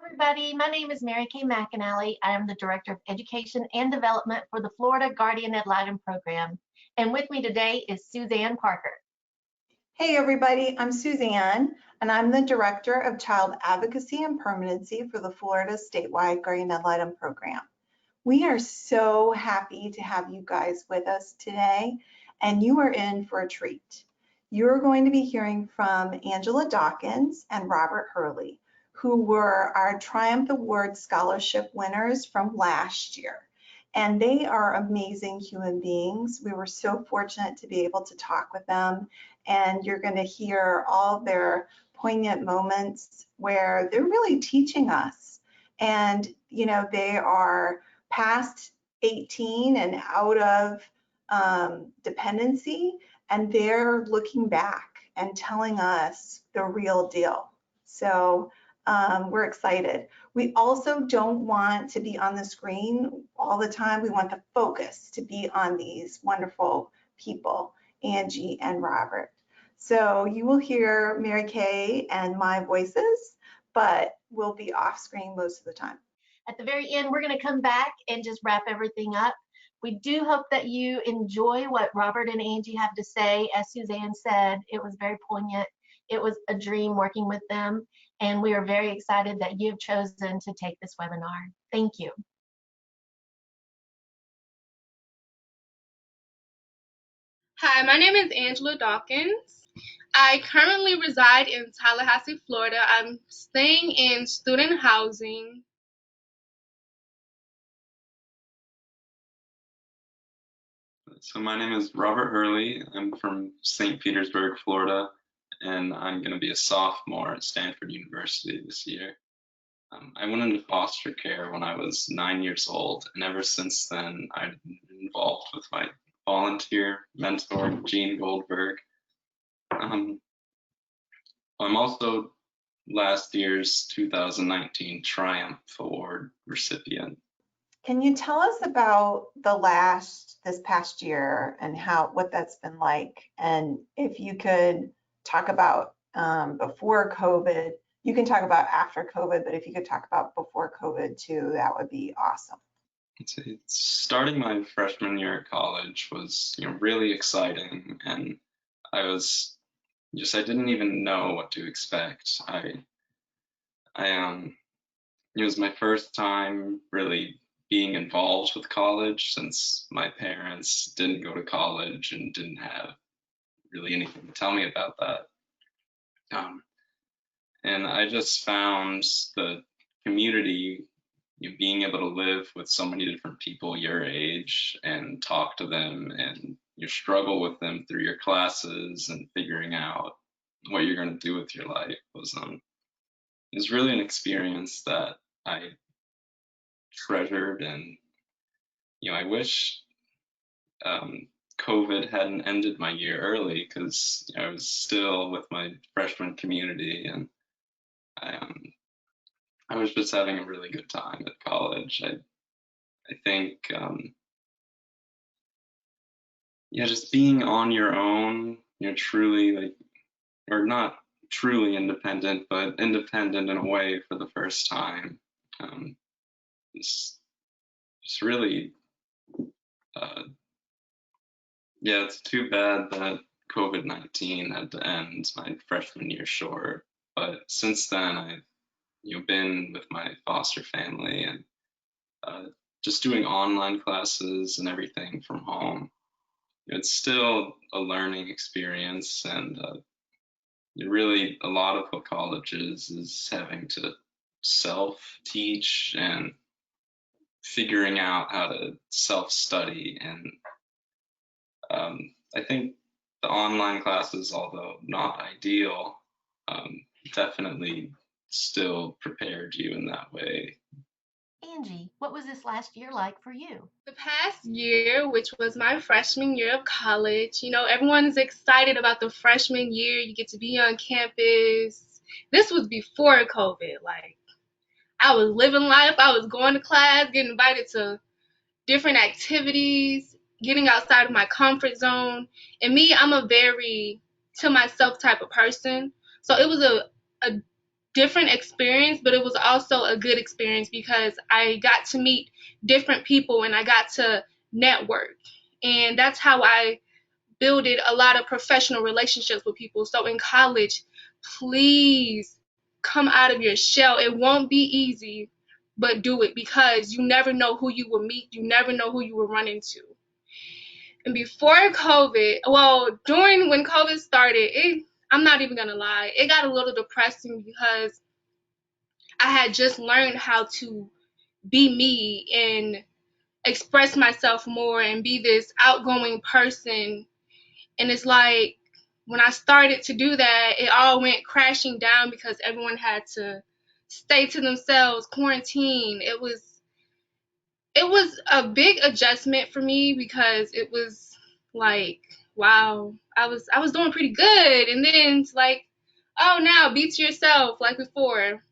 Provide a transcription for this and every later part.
Everybody, my name is Mary Kay McAnally. I am the Director of Education and Development for the Florida Guardian Ad Litem program. And with me today is Suzanne Parker. Hey everybody, I'm Suzanne, and I'm the Director of Child Advocacy and Permanency for the Florida Statewide Guardian Ad Litem program. We are so happy to have you guys with us today, and you are in for a treat. You're going to be hearing from Angela Dawkins and Robert Hurley, who were our Triumph Award Scholarship winners from last year. And they are amazing human beings. We were so fortunate to be able to talk with them, and you're going to hear all their poignant moments where they're really teaching us. And, you know, they are past 18 and out of dependency, and they're looking back and telling us the real deal. So we're excited. We also don't want to be on the screen all the time. We want the focus to be on these wonderful people, Angie and Robert. So you will hear Mary Kay and my voices, but we'll be off screen most of the time. At the very end, we're going to come back and just wrap everything up. We do hope that you enjoy what Robert and Angie have to say. As Suzanne said, it was very poignant. It was a dream working with them, and we are very excited that you have chosen to take this webinar. Thank you. Hi, my name is Angela Dawkins. I currently reside in Tallahassee, Florida. I'm staying in student housing. So my name is Robert Hurley. I'm from St. Petersburg, Florida, and I'm going to be a sophomore at Stanford University this year. I went into foster care when I was 9 years old, and ever since then I've been involved with my volunteer mentor, Gene Goldberg. I'm also last year's 2019 Triumph Award recipient. Can you tell us about this past year and what that's been like? And if you could talk about before COVID, you can talk about after COVID, but if you could talk about before COVID too, that would be awesome. Starting my freshman year at college was, really exciting, and I didn't even know what to expect. It was my first time really being involved with college, since my parents didn't go to college and didn't have really anything to tell me about that. And I just found the community, being able to live with so many different people your age and talk to them and you struggle with them through your classes and figuring out what you're going to do with your life was really an experience that I treasured. And I wish COVID hadn't ended my year early, because I was still with my freshman community, and I was just having a really good time at college. I think just being on your own, truly or not truly independent, but independent in a way for the first time. It's really, it's too bad that COVID-19 had to end my freshman year short. But since then, I've been with my foster family and just doing online classes and everything from home. It's still a learning experience, and really a lot of what college is having to self-teach and figuring out how to self-study. And I think the online classes, although not ideal, definitely still prepared you in that way. Angie, what was this last year like for you? The past year, which was my freshman year of college, everyone's excited about the freshman year. You get to be on campus. This was before COVID. I was living life. I was going to class, getting invited to different activities, getting outside of my comfort zone. And me, I'm a very to myself type of person. So it was a different experience, but it was also a good experience because I got to meet different people and I got to network. And that's how I builded a lot of professional relationships with people. So in college, please come out of your shell. It won't be easy, but do it because you never know who you will meet. You never know who you will run into. And before COVID, well, during when COVID started, I'm not even gonna lie, it got a little depressing because I had just learned how to be me and express myself more and be this outgoing person. And it's like when I started to do that, it all went crashing down because everyone had to stay to themselves, quarantine. It was a big adjustment for me because it was like, wow, I was doing pretty good, and then it's like, oh, now be to yourself like before.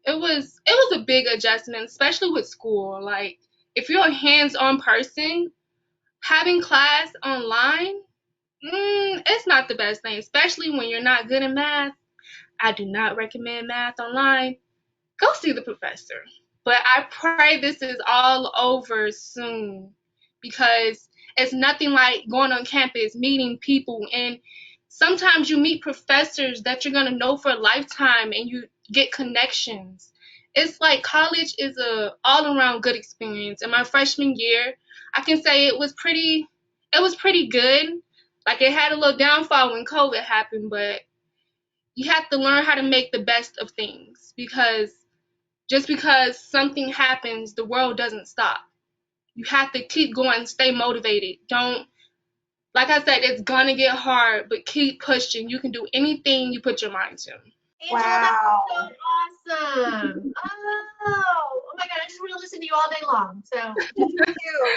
It was a big adjustment, especially with school. Like if you're a hands-on person, having class online, it's not the best thing, especially when you're not good in math. I do not recommend math online. Go see the professor. But I pray this is all over soon because it's nothing like going on campus, meeting people, and sometimes you meet professors that you're going to know for a lifetime and you get connections. It's like college is a all-around good experience. In my freshman year, I can say it was pretty good. Like it had a little downfall when COVID happened, but you have to learn how to make the best of things because just because something happens, the world doesn't stop. You have to keep going, stay motivated. Don't, like I said, it's gonna get hard, but keep pushing. You can do anything you put your mind to. Angela, that Wow. was so awesome. Oh my God, I just want to listen to you all day long. So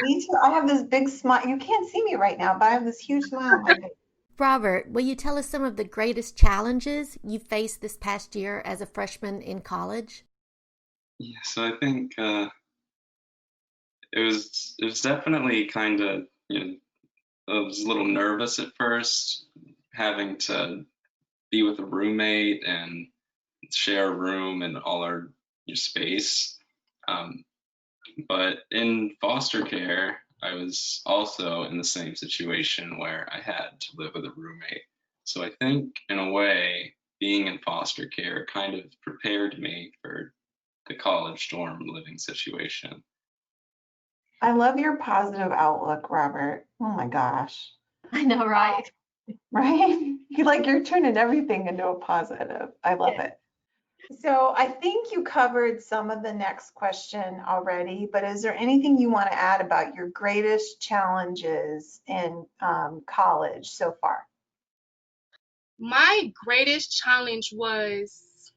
Me too. I have this big smile. You can't see me right now, but I have this huge smile on my face. Robert, will you tell us some of the greatest challenges you faced this past year as a freshman in college? Yeah, so I think it was definitely kind of, I was a little nervous at first, having to be with a roommate and share a room and all our space. Um, but in foster care, I was also in the same situation where I had to live with a roommate. So I think, in a way, being in foster care kind of prepared me for the college dorm living situation. I love your positive outlook, Robert. Oh my gosh. I know, right? Right? You're turning everything into a positive. I love Yeah. it. So I think you covered some of the next question already, but is there anything you want to add about your greatest challenges in college so far? My greatest challenge was,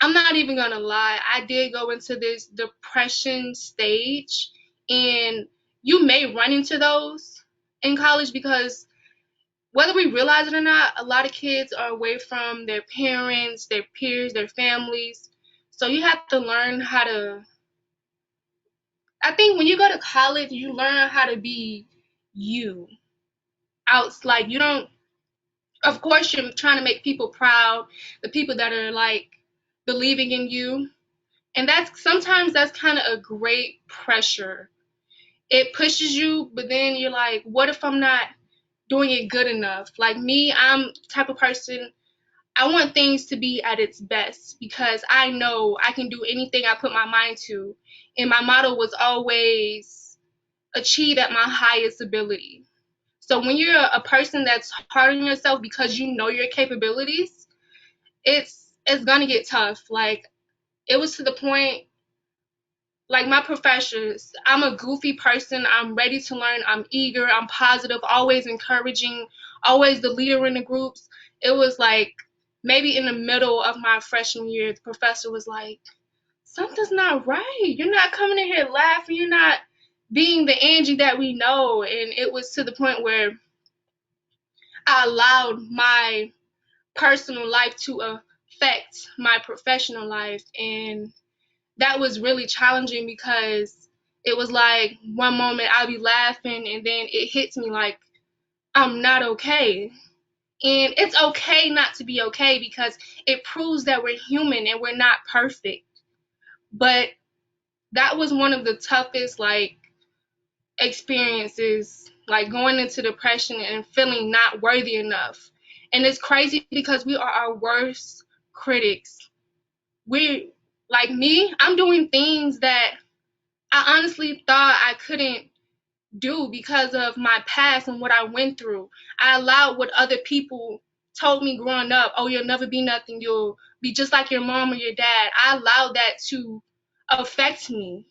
I'm not even gonna lie, I did go into this depression stage, and you may run into those in college because whether we realize it or not, a lot of kids are away from their parents, their peers, their families. So you have to learn how to, I think when you go to college, you learn how to be you. Like you don't, of course, you're trying to make people proud, the people that are like believing in you. And that's kind of a great pressure. It pushes you, but then you're like, what if I'm not doing it good enough? Like me, I'm the type of person, I want things to be at its best because I know I can do anything I put my mind to. And my motto was always achieve at my highest ability. So when you're a person that's hard on yourself because you know your capabilities, it's gonna get tough. Like it was to the point, like my professors, I'm a goofy person. I'm ready to learn. I'm eager. I'm positive, always encouraging, always the leader in the groups. It was like maybe in the middle of my freshman year, the professor was like, something's not right. You're not coming in here laughing. You're not being the Angie that we know. And it was to the point where I allowed my personal life to affect my professional life. And that was really challenging because it was like one moment I'll be laughing and then it hits me like I'm not okay. And it's okay not to be okay, because it proves that we're human and we're not perfect. But that was one of the toughest, like, experiences, like going into depression and feeling not worthy enough. And it's crazy because we are our worst critics. We, like me, I'm doing things that I honestly thought I couldn't do because of my past and what I went through. I allowed what other people told me growing up, oh, you'll never be nothing, you'll be just like your mom or your dad. I allowed that to affect me.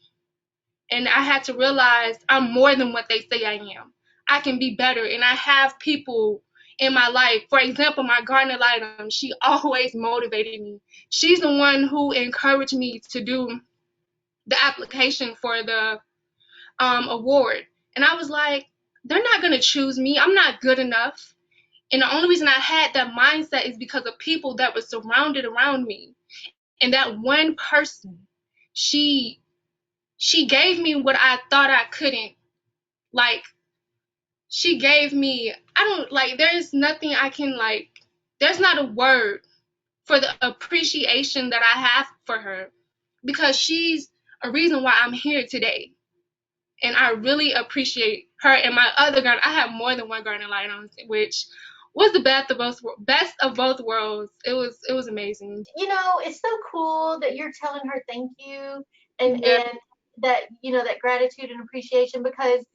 And I had to realize I'm more than what they say I am. I can be better. And I have people in my life. For example, my gardener Litem, she always motivated me. She's the one who encouraged me to do the application for the award. And I was like, they're not going to choose me. I'm not good enough. And the only reason I had that mindset is because of people that were surrounded around me. And that one person, she gave me what I thought I couldn't. Like, she gave me, I don't, like, there's nothing I can, like, there's not a word for the appreciation that I have for her, because she's a reason why I'm here today. And I really appreciate her. And my other garden, I have more than one garden light on, which was the best of both worlds. It was amazing. You know, it's so cool that you're telling her thank you, and Yeah. that, you know, that gratitude and appreciation, because,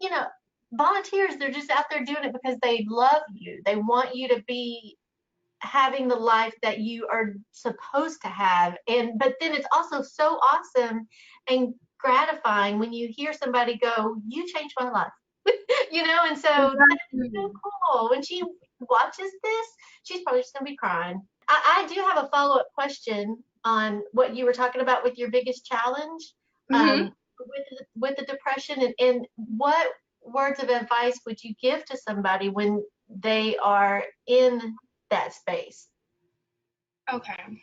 you know, volunteers, they're just out there doing it because they love you. They want you to be having the life that you are supposed to have. And but then it's also so awesome and gratifying when you hear somebody go, you changed my life. You know, and so that's so Exactly. cool. When she watches this, she's probably just gonna be crying. I do have a follow-up question on what you were talking about with your biggest challenge, Hmm. with the depression, and what words of advice would you give to somebody when they are in that space? Okay.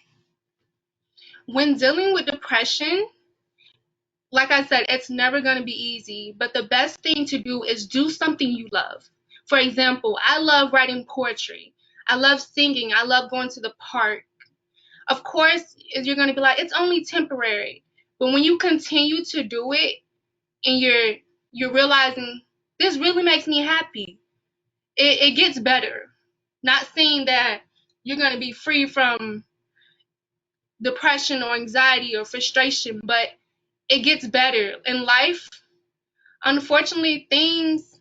When dealing with depression, like I said, it's never going to be easy, but the best thing to do is do something you love. For example, I love writing poetry. I love singing. I love going to the park. Of course, you're going to be like, it's only temporary. But when you continue to do it and you're realizing this really makes me happy, it gets better. Not saying that you're going to be free from depression or anxiety or frustration, but it gets better. In life, unfortunately, things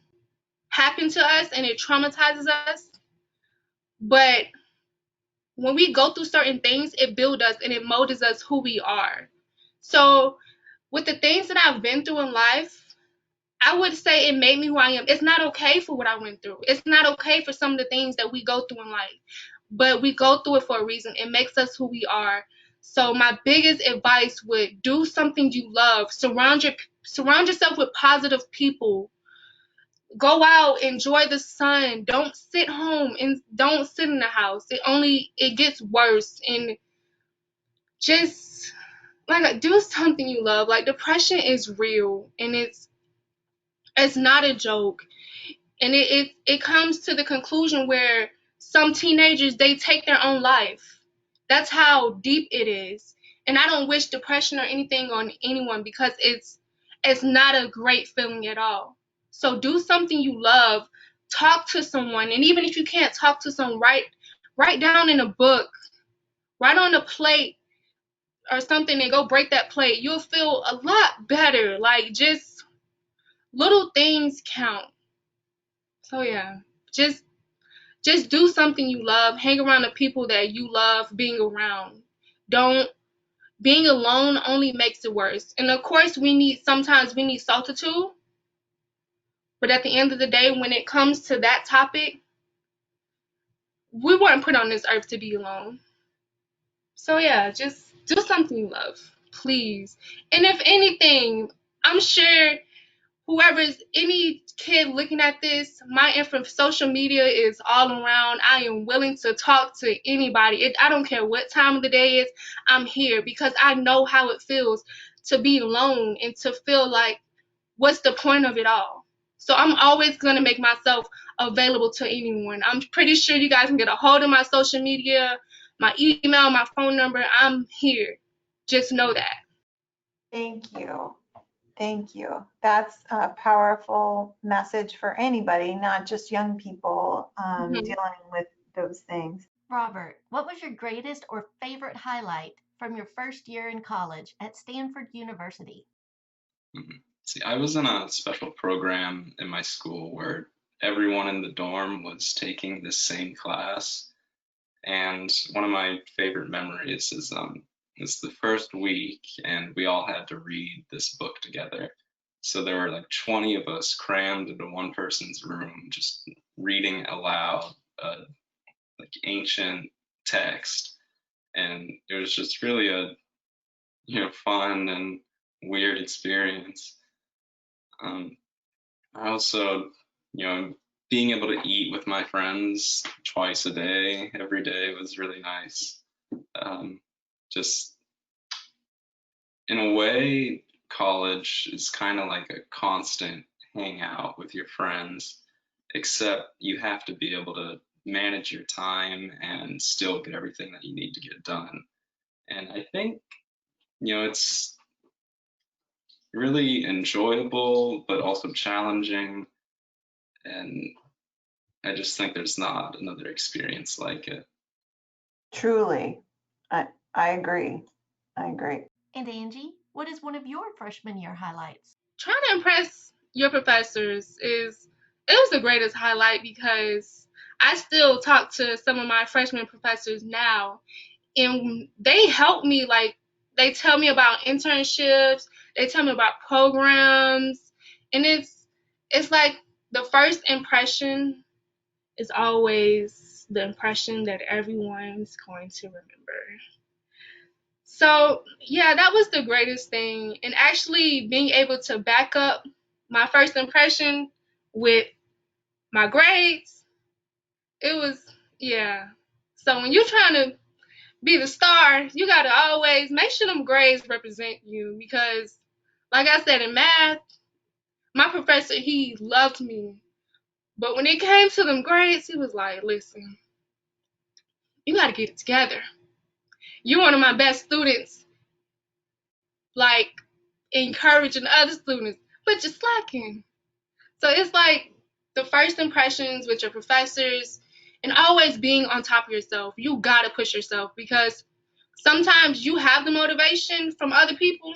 happen to us and it traumatizes us. But when we go through certain things, it builds us and it molds us who we are. So, with the things that I've been through in life, I would say it made me who I am. It's not okay for what I went through. It's not okay for some of the things that we go through in life. But we go through it for a reason. It makes us who we are. So my biggest advice would do something you love. Surround yourself with positive people. Go out, enjoy the sun. Don't sit home and don't sit in the house. It gets worse. And just like do something you love. Like depression is real and it's not a joke. And it comes to the conclusion where some teenagers, they take their own life. That's how deep it is. And I don't wish depression or anything on anyone, because it's not a great feeling at all. So do something you love. Talk to someone. And even if you can't talk to someone, write down in a book, write on a plate or something, and go break that plate. You'll feel a lot better. Like, just little things count. So yeah, just just do something you love. Hang around the people that you love being around. Don't Being alone only makes it worse. And of course, sometimes we need solitude. But at the end of the day, when it comes to that topic, we weren't put on this earth to be alone. So yeah, just do something you love, please. And if anything, I'm sure whoever's any kid looking at this, my info social media is all around. I am willing to talk to anybody. I don't care what time of the day is. I'm here because I know how it feels to be alone and to feel like, what's the point of it all? So I'm always going to make myself available to anyone. I'm pretty sure you guys can get a hold of my social media, my email, my phone number. I'm here. Just know that. Thank you. Thank you. That's a powerful message for anybody, not just young people Mhm. dealing with those things. Robert, what was your greatest or favorite highlight from your first year in college at Stanford University? See, I was in a special program in my school where everyone in the dorm was taking the same class. And one of my favorite memories is the first week, and we all had to read this book together. So there were like 20 of us crammed into one person's room, just reading aloud, like ancient text, and it was just really a fun and weird experience. Um, I also, being able to eat with my friends twice a day, every day was really nice. Um, just in a way, college is kind of like a constant hangout with your friends, except you have to be able to manage your time and still get everything that you need to get done. And I think, it's really enjoyable, but also challenging. And I just think there's not another experience like it. Truly, I agree. I agree. And Angie, what is one of your freshman year highlights? Trying to impress your professors is it was the greatest highlight because I still talk to some of my freshman professors now, and they help me. Like, they tell me about internships, they tell me about programs, and it's like the first impression is always the impression that everyone's going to remember. So yeah, that was the greatest thing, and actually being able to back up my first impression with my grades, it was, yeah. So when you're trying to be the star, you gotta always make sure them grades represent you, because like I said, in math, my professor, he loved me. But when it came to them grades, he was like, listen, you gotta get it together. You're one of my best students, like encouraging other students, but you're slacking. So it's like the first impressions with your professors, and always being on top of yourself. You gotta push yourself, because sometimes you have the motivation from other people,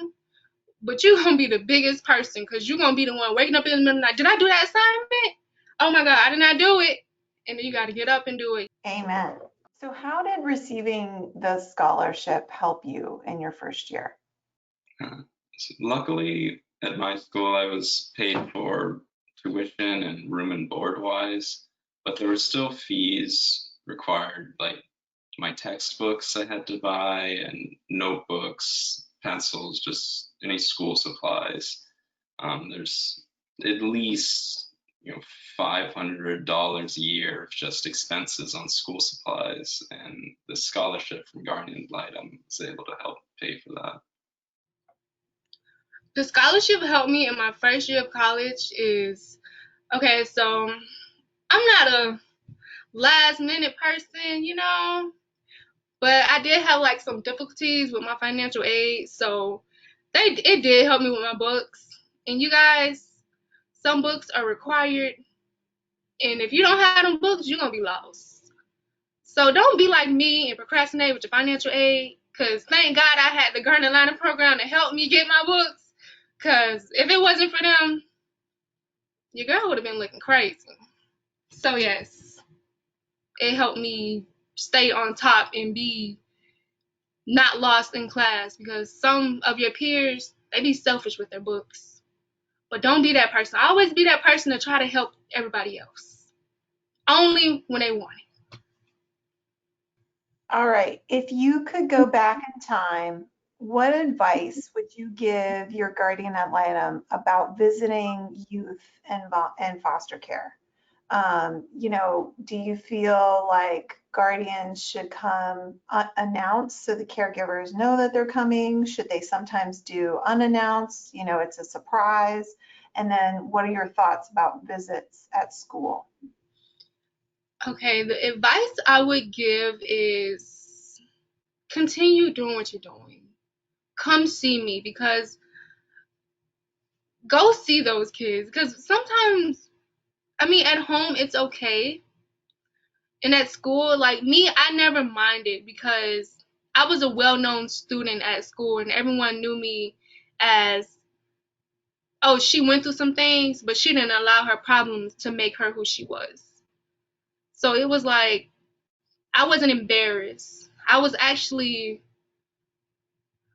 but you're gonna be the biggest person because you're gonna be the one waking up in the middle of the night. Did I do that assignment? Oh my God, I did not do it. And then you gotta get up and do it. Amen. So how did receiving the scholarship help you in your first year? Luckily, at my school, I was paid for tuition and room and board wise, but there were still fees required, like my textbooks I had to buy, and notebooks, pencils, just any school supplies. There's at least $500 a year of just expenses on school supplies, and the scholarship from Guardian Litem was able to help pay for that. The scholarship helped me in my first year of college is okay, so I'm not a last minute person, but I did have like some difficulties with my financial aid, so it did help me with my books. And you guys, some books are required, and if you don't have them books, you're gonna be lost. So don't be like me and procrastinate with your financial aid, because thank God I had the Garden Liner program to help me get my books, because if it wasn't for them, your girl would have been looking crazy. So yes, it helped me stay on top and be not lost in class, because some of your peers, they be selfish with their books. But don't be that person. Always be that person to try to help everybody else. Only when they want it. All right. If you could go back in time, what advice would you give your guardian ad litem about visiting youth and foster care? Do you feel like guardians should come announced so the caregivers know that they're coming? Should they sometimes do unannounced? It's a surprise. And then what are your thoughts about visits at school? Okay, the advice I would give is continue doing what you're doing. Come see me, because go see those kids. Because sometimes, I mean, at home it's okay. And at school, like me, I never minded because I was a well-known student at school and everyone knew me as, oh, she went through some things, but she didn't allow her problems to make her who she was. So it was like, I wasn't embarrassed. I was actually,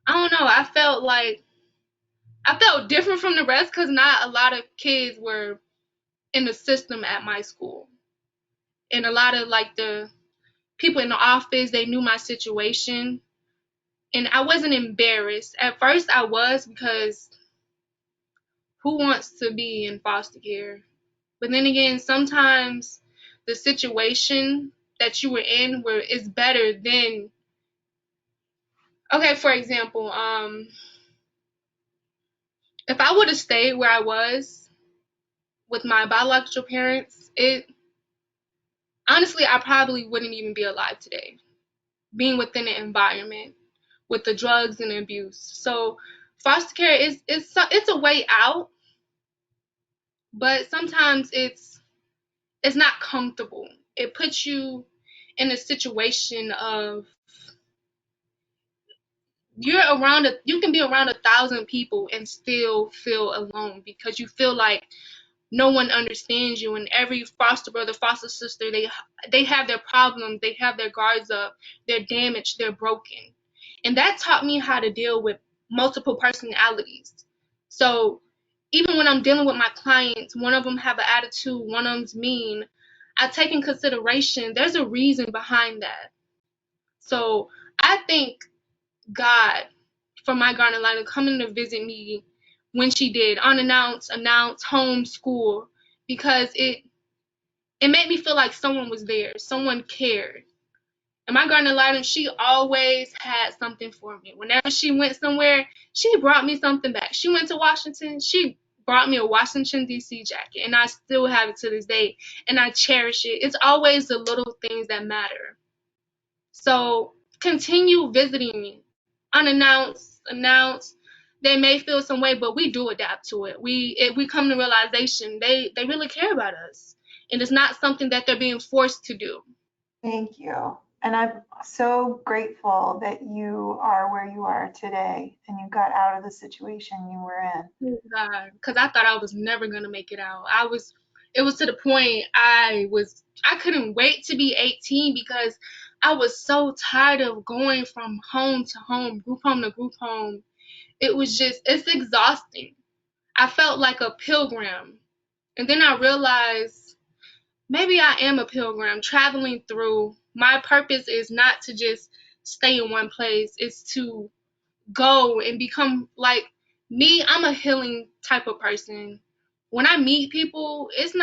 I don't know, I felt different from the rest because not a lot of kids were in the system at my school. And a lot of like the people in the office, they knew my situation. And I wasn't embarrassed. At first I was, because who wants to be in foster care? But then again, sometimes the situation that you were in where is better than, okay, for example, if I would have stayed where I was with my biological parents, it honestly, I probably wouldn't even be alive today, being within the environment with the drugs and abuse. So foster care is it's a way out, but sometimes it's not comfortable. It puts you in a situation of you can be around 1,000 people and still feel alone because you feel like no one understands you, and every foster brother, foster sister, they have their problems, they have their guards up, they're damaged, they're broken. And that taught me how to deal with multiple personalities. So even when I'm dealing with my clients, one of them have an attitude, one of them's mean, I take in consideration there's a reason behind that. So I thank God for my guardian Litem coming to visit me when she did, unannounced, announced, homeschool, because it made me feel like someone was there, someone cared. And my guardian Litem, she always had something for me. Whenever she went somewhere, she brought me something back. She went to Washington, she brought me a Washington, D.C. jacket, and I still have it to this day, and I cherish it. It's always the little things that matter. So continue visiting me, unannounced, announced. They may feel some way, but we do adapt to it. We come to realization they really care about us, and it's not something that they're being forced to do. Thank you. And I'm so grateful that you are where you are today and you got out of the situation you were in. Thank God, because I thought I was never gonna make it out. It was to the point I couldn't wait to be 18 because I was so tired of going from home to home, group home to group home. It's exhausting. I felt like a pilgrim. And then I realized maybe I am a pilgrim traveling through. My purpose is not to just stay in one place, it's to go and become like me. I'm a healing type of person. When I meet people, it's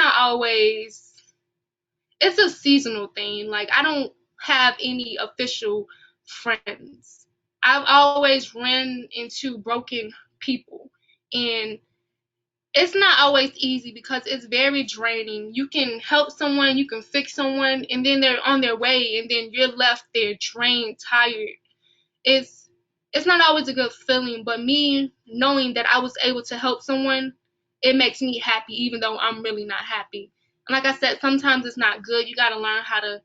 a seasonal thing. Like, I don't have any official friends. I've always run into broken people, and it's not always easy because it's very draining. You can help someone, you can fix someone, and then they're on their way, and then you're left there drained, tired. It's it's not always a good feeling, but me knowing that I was able to help someone, it makes me happy, even though I'm really not happy. And like I said, sometimes it's not good. You got to learn how to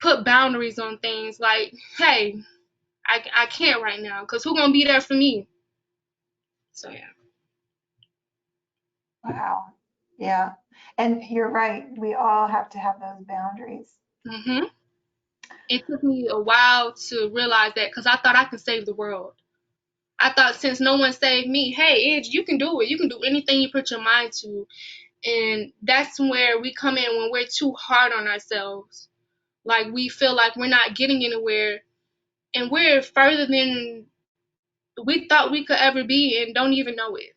put boundaries on things. Like, hey, I can't right now, because who's gonna be there for me? So yeah. Wow. Yeah. And you're right. We all have to have those boundaries. Mhm. It took me a while to realize that, because I thought I could save the world. I thought since no one saved me, hey, Edge, you can do it. You can do anything you put your mind to. And that's where we come in when we're too hard on ourselves. Like, we feel like we're not getting anywhere, and we're further than we thought we could ever be and don't even know it.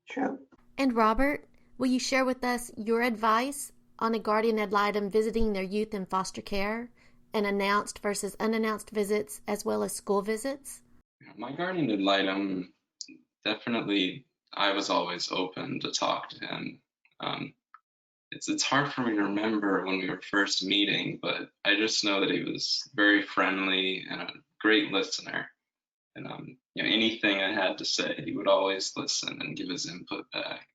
True. And Robert, will you share with us your advice on a guardian ad litem visiting their youth in foster care, and announced versus unannounced visits, as well as school visits? My guardian ad litem definitely I was always open to talk to him. Um, it's hard for me to remember when we were first meeting, but I just know that he was very friendly and a great listener. And anything I had to say, he would always listen and give his input back.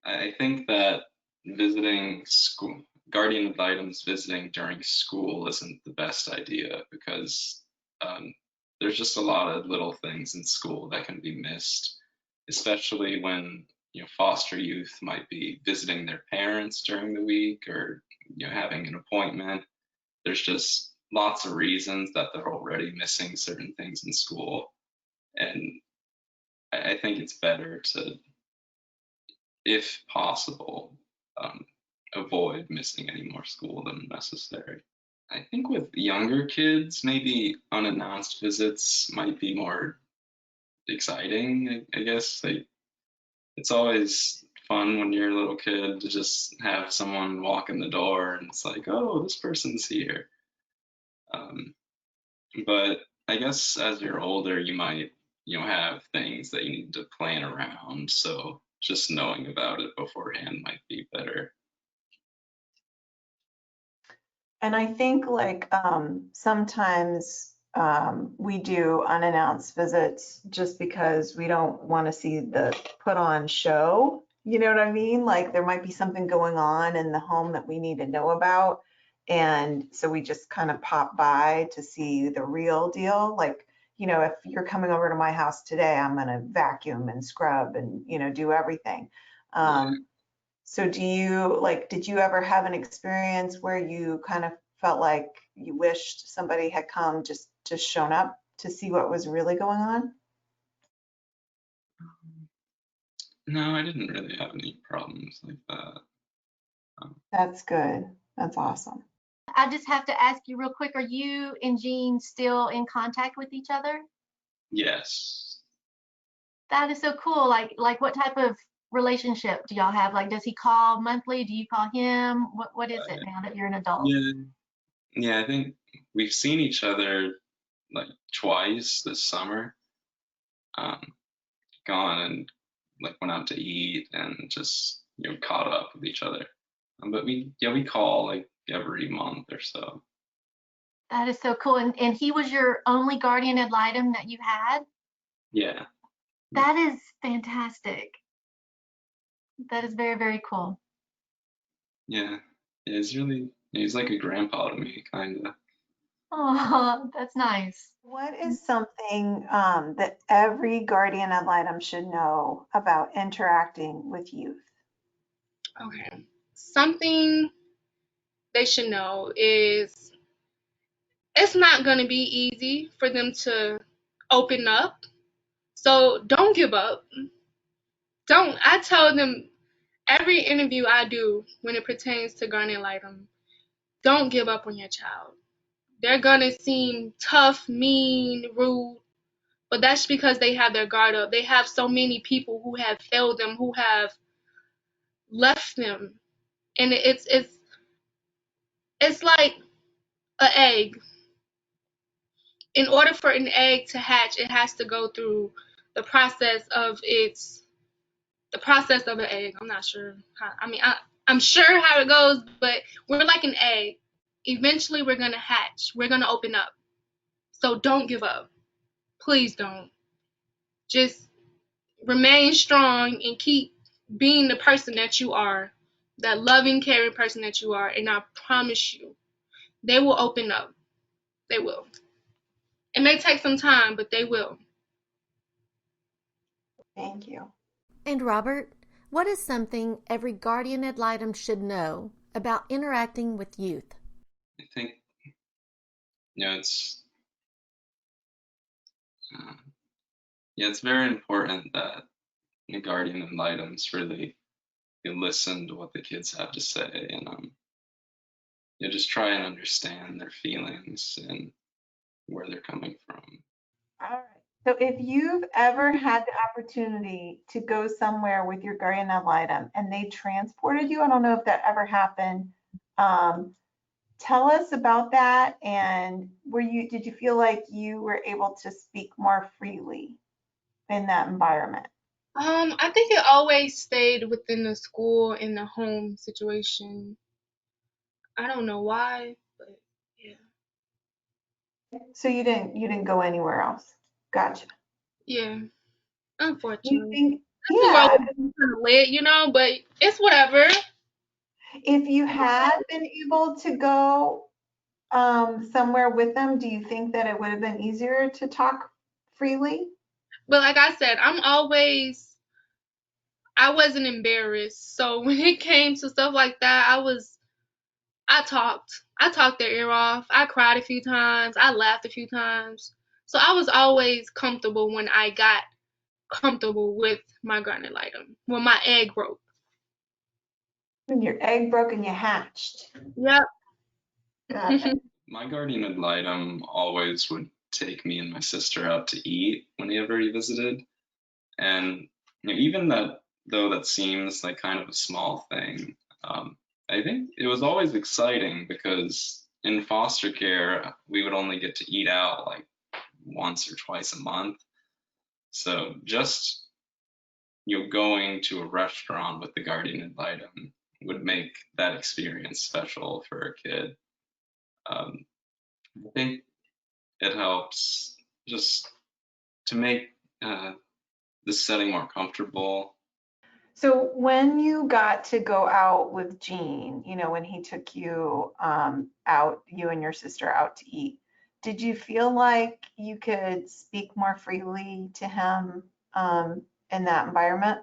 I think that visiting school, guardian ad litem's visiting during school isn't the best idea because um, there's just a lot of little things in school that can be missed, especially when foster youth might be visiting their parents during the week or having an appointment. There's just lots of reasons that they're already missing certain things in school, and I think it's better to, if possible, um, avoid missing any more school than necessary. I think with younger kids, maybe unannounced visits might be more exciting. I guess it's always fun when you're a little kid to just have someone walk in the door and it's like, oh, this person's here. Um, but I guess as you're older, you might, have things that you need to plan around. So just knowing about it beforehand might be better. And I think like sometimes we do unannounced visits just because we don't want to see the put on show. You know what I mean? Like there might be something going on in the home that we need to know about. And so we just kind of pop by to see the real deal. Like, if you're coming over to my house today, I'm going to vacuum and scrub and, do everything. Yeah. So did you ever have an experience where you kind of felt like you wished somebody had come just shown up to see what was really going on? No, I didn't really have any problems like that. That's good. That's awesome. I just have to ask you real quick, are you and Jean still in contact with each other? Yes. That is so cool. Like what type of relationship do y'all have? Like, does he call monthly? Do you call him? What is it now that you're an adult? Yeah. Yeah, I think we've seen each other like twice this summer. Um, Gone and like went out to eat and just caught up with each other. But we call like every month or so. That is so cool. And he was your only guardian ad litem that you had? Yeah. That is fantastic. That is very, very cool. Yeah. Yeah, he's like a grandpa to me, kind of. Oh, that's nice. What is something that every guardian ad litem should know about interacting with youth? Okay. Something they should know is it's not going to be easy for them to open up. So don't give up. I tell them every interview I do when it pertains to guardian litem, don't give up on your child. They're going to seem tough, mean, rude, but that's because they have their guard up. They have so many people who have failed them, who have left them. And it's like an egg. In order for an egg to hatch, it has to go through the process of an egg. I'm not sure how. I'm sure how it goes, but we're like an egg. Eventually, we're gonna hatch. We're gonna open up. So don't give up. Please don't. Just remain strong and keep being the person that you are, that loving, caring person that you are. And I promise you, they will open up. They will. It may take some time, but they will. Thank you. And Robert, what is something every guardian ad litem should know about interacting with youth? I think it's uh, it's very important that the guardian ad litems really listen to what the kids have to say and just try and understand their feelings and where they're coming from. All right. So if you've ever had the opportunity to go somewhere with your guardian ad litem and they transported you, I don't know if that ever happened. Tell us about that. And did you feel like you were able to speak more freely in that environment? I think it always stayed within the school and the home situation. I don't know why, but yeah. So you didn't go anywhere else. Gotcha. Yeah, You unfortunately. think, This is where I yeah, was kind of lit, but it's whatever. if you had been able to go somewhere with them, do you think that it would have been easier to talk freely? But like I said, I wasn't embarrassed. So when it came to stuff like that, I talked. I talked their ear off. I cried a few times. I laughed a few times. So I was always comfortable when I got comfortable with my garden item. When my egg broke. When your egg broke and you hatched. Yep. Got it. My guardian ad litem always would take me and my sister out to eat whenever he visited. And even that, though that seems like kind of a small thing, I think it was always exciting because in foster care, we would only get to eat out like once or twice a month. So just going to a restaurant with the guardian ad litem would make that experience special for a kid. Um, I think it helps just to make the setting more comfortable. So when you got to go out with Gene, when he took you out, you and your sister out to eat, did you feel like you could speak more freely to him in that environment?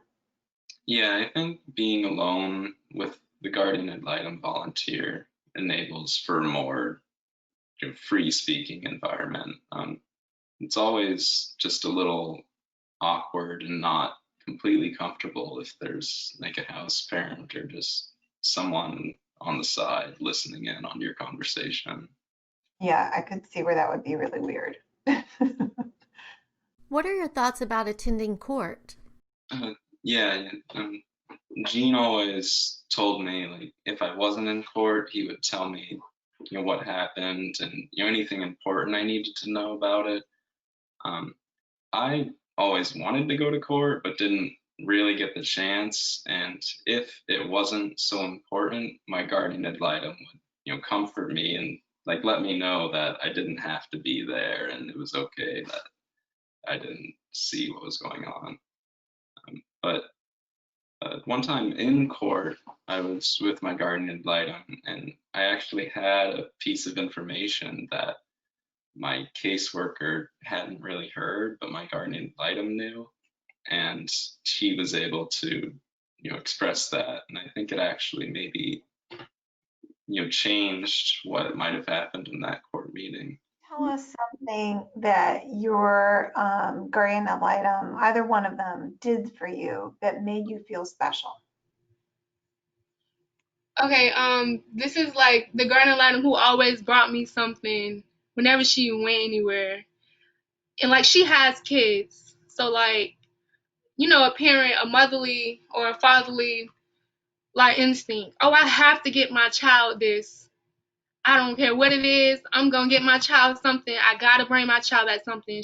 Yeah, I think being alone with the guardian ad litem volunteer enables for a more free speaking environment. It's always just a little awkward and not completely comfortable if there's like a house parent or just someone on the side listening in on your conversation. Yeah, I could see where that would be really weird. What are your thoughts about attending court? Uh, yeah, Gene always told me like if I wasn't in court, he would tell me what happened and anything important I needed to know about it. Um, I always wanted to go to court, but didn't really get the chance. And if it wasn't so important, my guardian ad litem would, comfort me and like let me know that I didn't have to be there and it was okay that I didn't see what was going on. But one time in court, I was with my guardian ad litem, and I actually had a piece of information that my caseworker hadn't really heard, but my guardian ad litem knew, and she was able to, express that, and I think it actually maybe, changed what might have happened in that court meeting. Tell us something that your guardian ad litem, either one of them, did for you that made you feel special. Okay, this is like the garden item who always brought me something whenever she went anywhere. And like she has kids. So like, a parent, a motherly or a fatherly like instinct. Oh, I have to get my child this. I don't care what it is. I'm gonna get my child something. I gotta bring my child that something.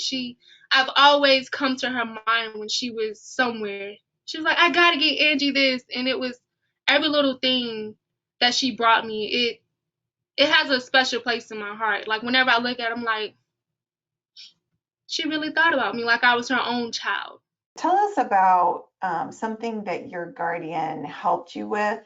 I've always come to her mind when she was somewhere. She was like, I gotta get Angie this, and it was every little thing that she brought me. It has a special place in my heart. Like whenever I look at it, I'm like, she really thought about me, like I was her own child. Tell us about something that your guardian helped you with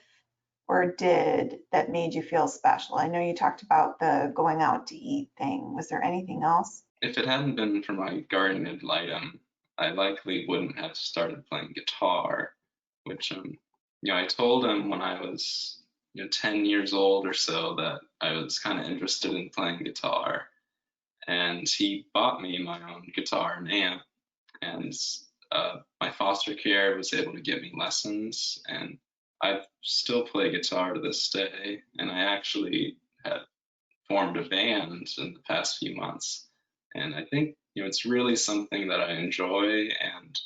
or did that made you feel special. I know you talked about the going out to eat thing. Was there anything else? If it hadn't been for my guardian ad litem, I likely wouldn't have started playing guitar, which I told him when I was 10 years old or so that I was kind of interested in playing guitar, and he bought me my own guitar and amp, and my foster care was able to give me lessons, and I still play guitar to this day, and I actually have formed a band in the past few months. And I think, it's really something that I enjoy. And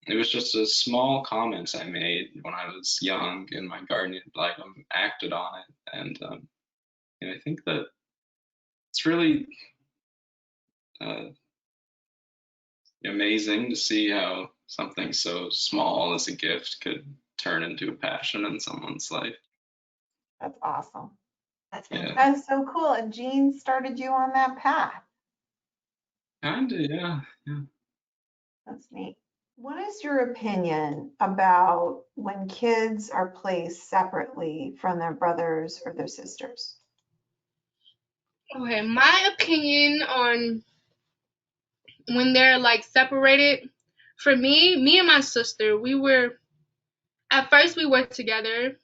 it was just a small comment I made when I was young, and my guardian ad litem acted on it. And I think that it's really uh, amazing to see how something so small as a gift could turn into a passion in someone's life. That's awesome. That's Yeah. fantastic. That's so cool. And Jean started you on that path. Kinda, yeah. That's neat. What is your opinion about when kids are placed separately from their brothers or their sisters? Okay, my opinion on when they're like separated, for me and my sister, at first we were together,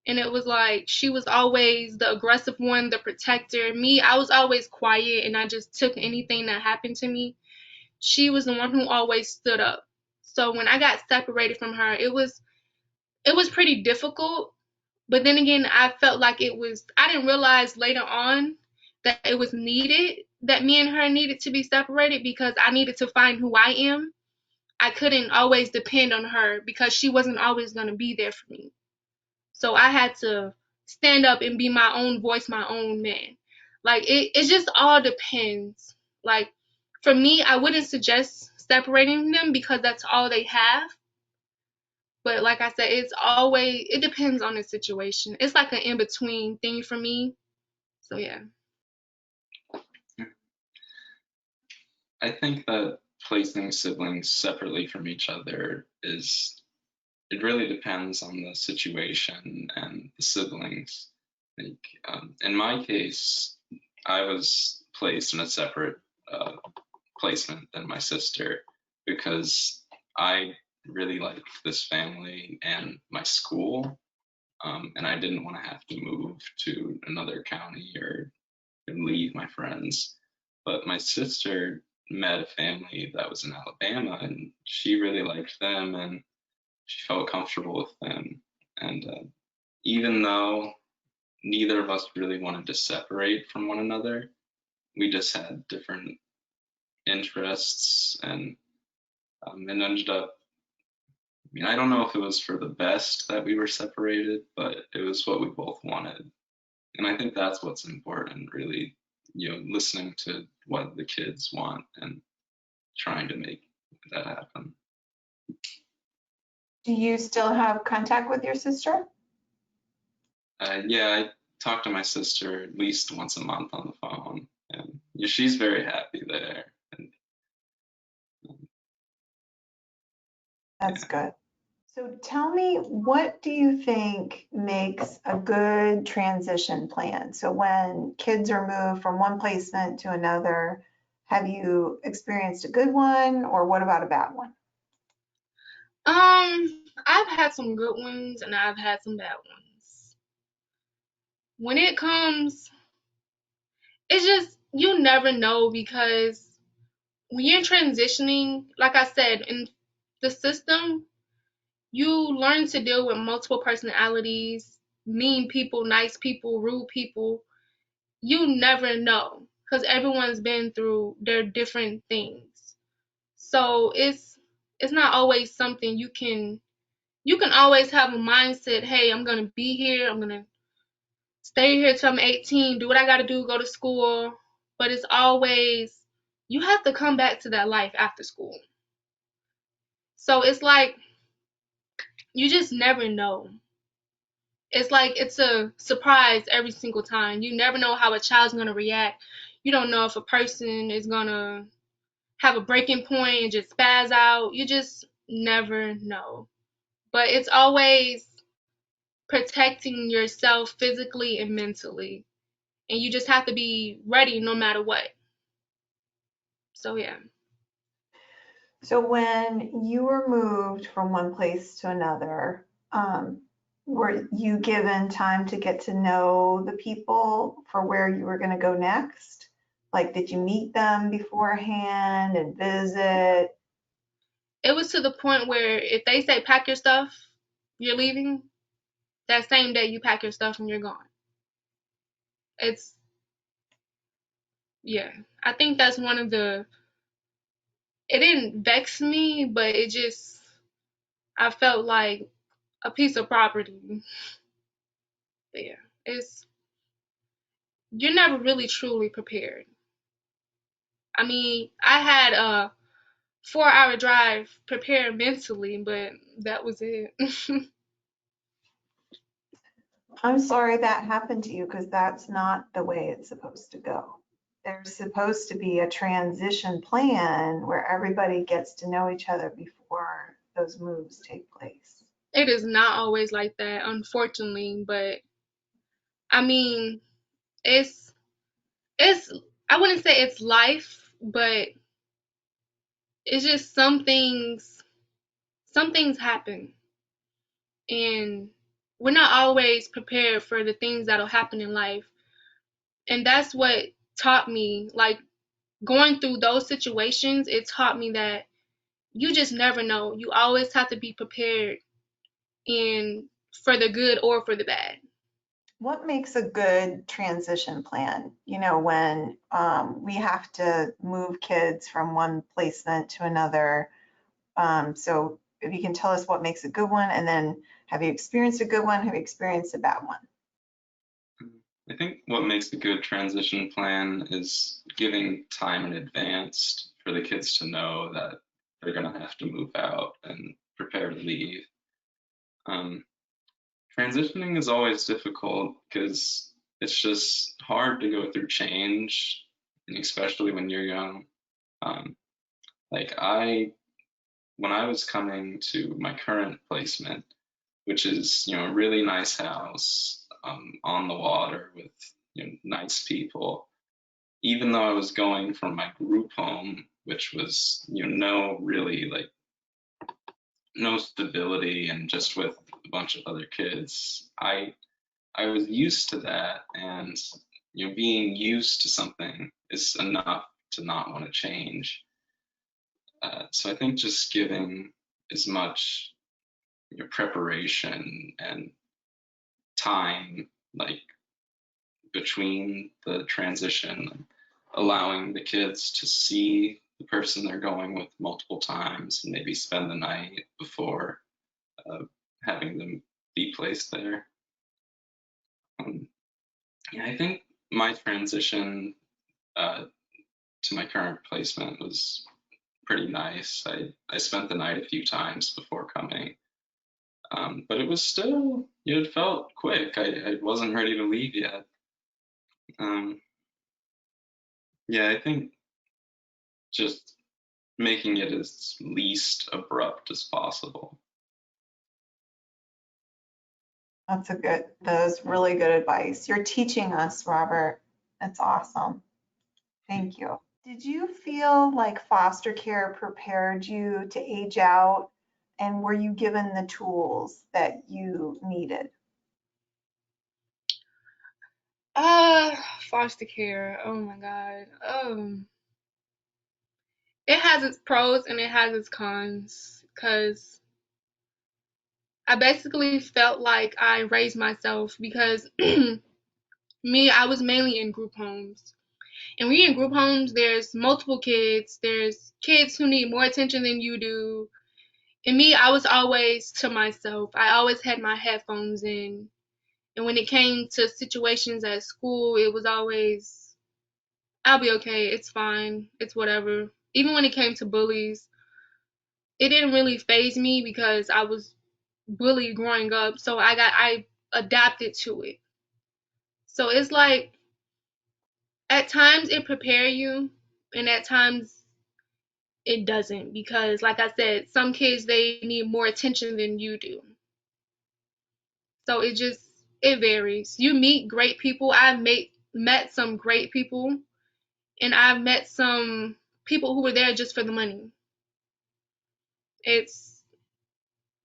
and it was like she was always the aggressive one, the protector. Me, I was always quiet and I just took anything that happened to me. She was the one who always stood up. So when I got separated from her, it was pretty difficult. But then again, I felt like I didn't realize later on that it was needed, that me and her needed to be separated because I needed to find who I am. I couldn't always depend on her because she wasn't always going to be there for me. So I had to stand up and be my own voice, my own man. Like it just all depends. Like for me, I wouldn't suggest separating them because that's all they have. But like I said, it depends on the situation. It's like an in-between thing for me. So yeah. I think that placing siblings separately from each other it really depends on the situation and the siblings. Like, in my case, I was placed in a separate uh, placement than my sister because I really liked this family and my school, and I didn't want to have to move to another county or leave my friends. But my sister met a family that was in Alabama, and she really liked them, and she felt comfortable with them. And even though neither of us really wanted to separate from one another, we just had different interests, and it ended up. I mean, I don't know if it was for the best that we were separated, but it was what we both wanted. And I think that's what's important, really, listening to what the kids want and trying to make that happen. Do you still have contact with your sister? Yeah, I talk to my sister at least once a month on the phone, and she's very happy there. And That's good. So tell me, what do you think makes a good transition plan? So when kids are moved from one placement to another, have you experienced a good one, or what about a bad one? I've had some good ones and I've had some bad ones. When it comes, it's just you never know because when you're transitioning, like I said, in the system, you learn to deal with multiple personalities, mean people, nice people, rude people. You never know because everyone's been through their different things. So it's not always something you can always have a mindset, hey, I'm gonna be here, I'm gonna stay here till I'm 18, do what I gotta do, go to school. But it's always you have to come back to that life after school. So it's like you just never know. It's like it's a surprise every single time. You never know how a child's gonna react. You don't know if a person is gonna have a breaking point and just spaz out. You just never know. But it's always protecting yourself physically and mentally. And you just have to be ready no matter what. So yeah. So when you were moved from one place to another, were you given time to get to know the people for where you were going to go next? Like, did you meet them beforehand and visit? It was to the point where if they say pack your stuff, you're leaving, that same day you pack your stuff and you're gone. It's yeah. I think that's one of the it didn't vex me, but I felt like a piece of property. But yeah, it's you're never really truly prepared. I mean, I had 4-hour drive prepared mentally, but that was it. I'm sorry that happened to you because that's not the way it's supposed to go. There's supposed to be a transition plan where everybody gets to know each other before those moves take place. It is not always like that, unfortunately, but I mean, it's it's I wouldn't say it's life, but it's just some things happen, and we're not always prepared for the things that'll happen in life. And that's what taught me, like, going through those situations, it taught me that you just never know. You always have to be prepared, in for the good or for the bad. What makes a good transition plan? You know, when we have to move kids from one placement to another. So if you can tell us what makes a good one, and then have you experienced a good one? Have you experienced a bad one? I think what makes a good transition plan is giving time in advance for the kids to know that they're going to have to move out and prepare to leave. Um, Transitioning is always difficult because it's just hard to go through change, and especially when you're young. Um, like when I was coming to my current placement, which is a really nice house on the water with nice people. Even though I was going from my group home, which was no really like no stability and just with a bunch of other kids, I was used to that, and being used to something is enough to not want to change. So I think just giving as much preparation and time, like between the transition, allowing the kids to see the person they're going with multiple times and maybe spend the night before having them be placed there. Yeah, I think my transition to my current placement was pretty nice. I spent the night a few times before coming, but it was still, it felt quick. I wasn't ready to leave yet. Yeah, I think just making it as least abrupt as possible. That's really good advice. You're teaching us, Robert. That's awesome. Thank you. Did you feel like foster care prepared you to age out, and were you given the tools that you needed? Foster care. Oh my God. It has its pros and it has its cons, because I basically felt like I raised myself, because I was mainly in group homes. And when you're in group homes, there's multiple kids. There's kids who need more attention than you do. And I was always to myself. I always had my headphones in. And when it came to situations at school, it was always, I'll be okay. It's fine. It's whatever. Even when it came to bullies, it didn't really faze me because I was bullied growing up. So I adapted to it. So it's like, at times it prepare you, and at times it doesn't, because like I said, some kids, they need more attention than you do. So it varies. You meet great people. Met some great people, and I've met some people who were there just for the money. It's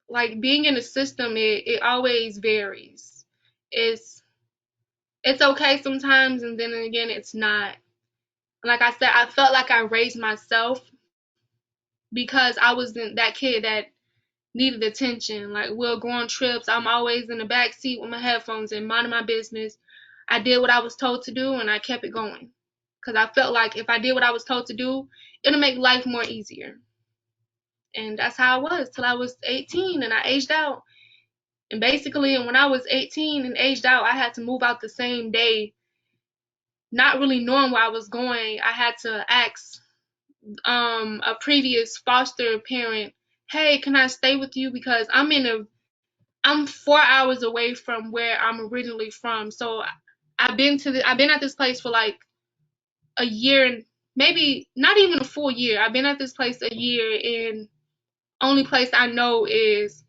like being in a system, it always varies. It's it's okay sometimes, and then again it's not. Like I said, I felt like I raised myself, because I wasn't that kid that needed attention. Like, we'll go on trips. I'm always in the back seat with my headphones and minding my business. I did what I was told to do, and I kept it going, because I felt like if I did what I was told to do, it'll make life more easier. And that's how I was till I was 18, and I aged out. And basically, when I was 18 and aged out, I had to move out the same day, not really knowing where I was going. I had to ask a previous foster parent, hey, can I stay with you because I'm 4 hours away from where I'm originally from. So I've been at this place for like a year, and maybe not even a full year. I've been at this place a year, and only place I know is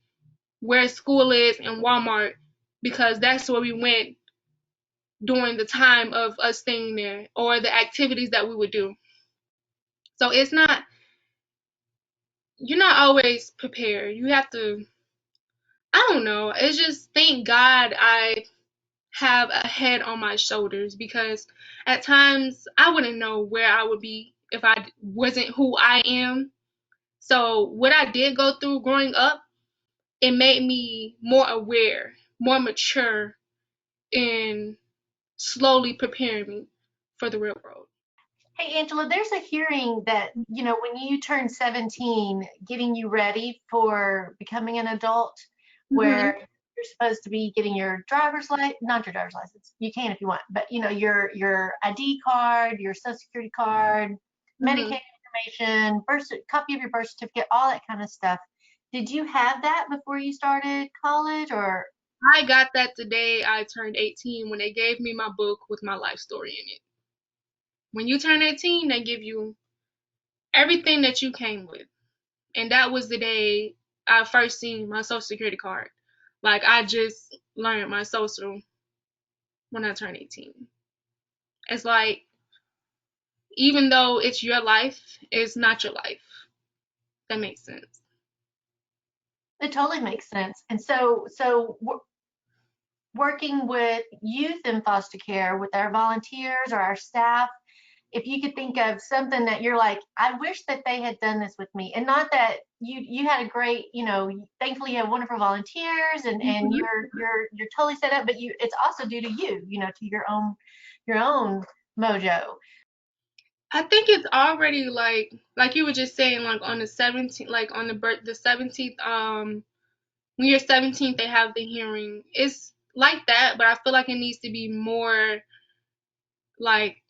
where school is and Walmart, because that's where we went during the time of us staying there, or the activities that we would do. So you're not always prepared. You have to, I don't know. It's just, thank God I have a head on my shoulders, because at times I wouldn't know where I would be if I wasn't who I am. So what I did go through growing up, it made me more aware, more mature, and slowly preparing me for the real world. Hey, Angela, there's a hearing that, when you turn 17, getting you ready for becoming an adult, where you're supposed to be getting your driver's license, not your driver's license, you can if you want, but your ID card, your social security card, Medicaid information, copy of your birth certificate, all that kind of stuff. Did you have that before you started college, or? I got that the day I turned 18, when they gave me my book with my life story in it. When you turn 18, they give you everything that you came with. And that was the day I first seen my social security card. Like, I just learned my social when I turned 18. It's like, even though it's your life, it's not your life. That makes sense. It totally makes sense. And so working with youth in foster care, with our volunteers or our staff, if you could think of something that you're like, I wish that they had done this with me. And not that you had a great, thankfully you have wonderful volunteers, and you're totally set up, but it's also due to you, to your own mojo. I think it's already like you were just saying, like on the 17th, like on the 17th, when you're 17th, they have the hearing. It's like that, but I feel like it needs to be more like,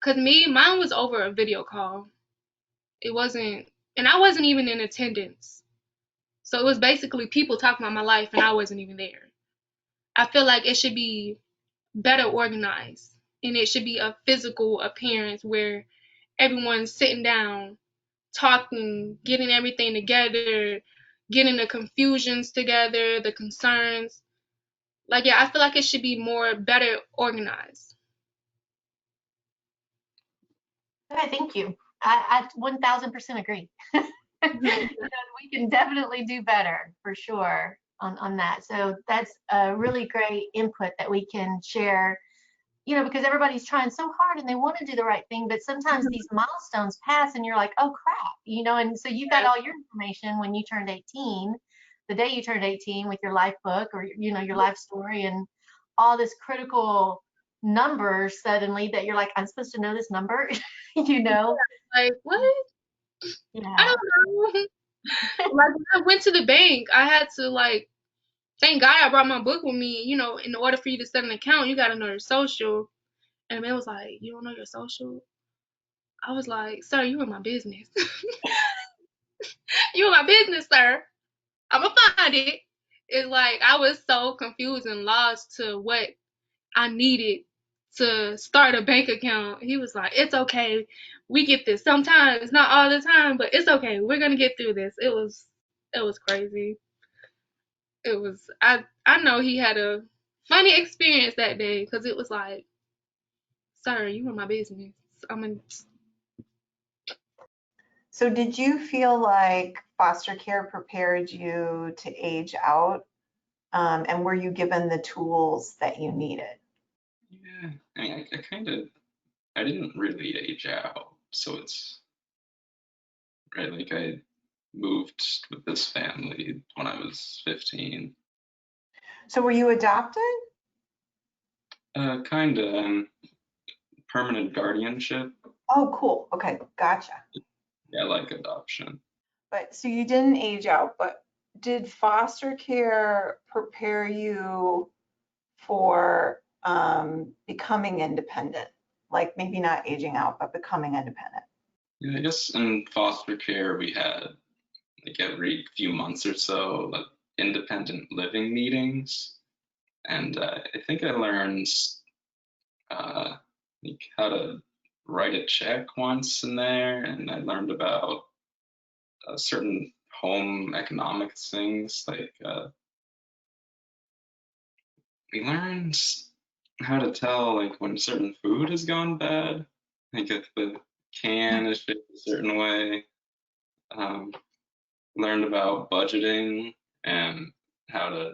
cause mine was over a video call. It wasn't, and I wasn't even in attendance. So it was basically people talking about my life, and I wasn't even there. I feel like it should be better organized, and it should be a physical appearance where everyone's sitting down, talking, getting everything together, getting the confusions together, the concerns. Like, yeah, I feel like it should be better organized. Okay, thank you. I 1000% agree. We can definitely do better for sure on that. So that's a really great input that we can share, because everybody's trying so hard and they want to do the right thing, but sometimes these milestones pass and you're like, oh crap, and so you got all your information when you turned 18, the day you turned 18, with your life book, or your life story, and all this critical numbers suddenly that you're like, I'm supposed to know this number. Like, what? Yeah. I don't know. Like, when I went to the bank, I had to, like, thank God I brought my book with me. In order for you to set an account, you got to know your social. And the man was like, you don't know your social? I was like, sir, you in my business. You in my business, sir. I'm going to find it. It's like, I was so confused and lost to what I needed to start a bank account. He was like, it's okay. We get this sometimes, not all the time, but it's okay. We're going to get through this. It was crazy. I know he had a funny experience that day, because it was like, sir, you in my business. So did you feel like foster care prepared you to age out? And were you given the tools that you needed? Yeah, I mean, I didn't really age out. So it's right, like I moved with this family when I was 15. So were you adopted? Kind of permanent guardianship. Oh, cool. Okay, gotcha. Yeah, like adoption. But so you didn't age out, but did foster care prepare you for becoming independent? Like maybe not aging out, but becoming independent? Yeah, I guess in foster care we had like every few months or so like independent living meetings, and I think I learned like how to write a check once in there, and I learned about certain home economics things like we learned how to tell like when certain food has gone bad, like if the can is shaped a certain way. Um, Learned about budgeting and how to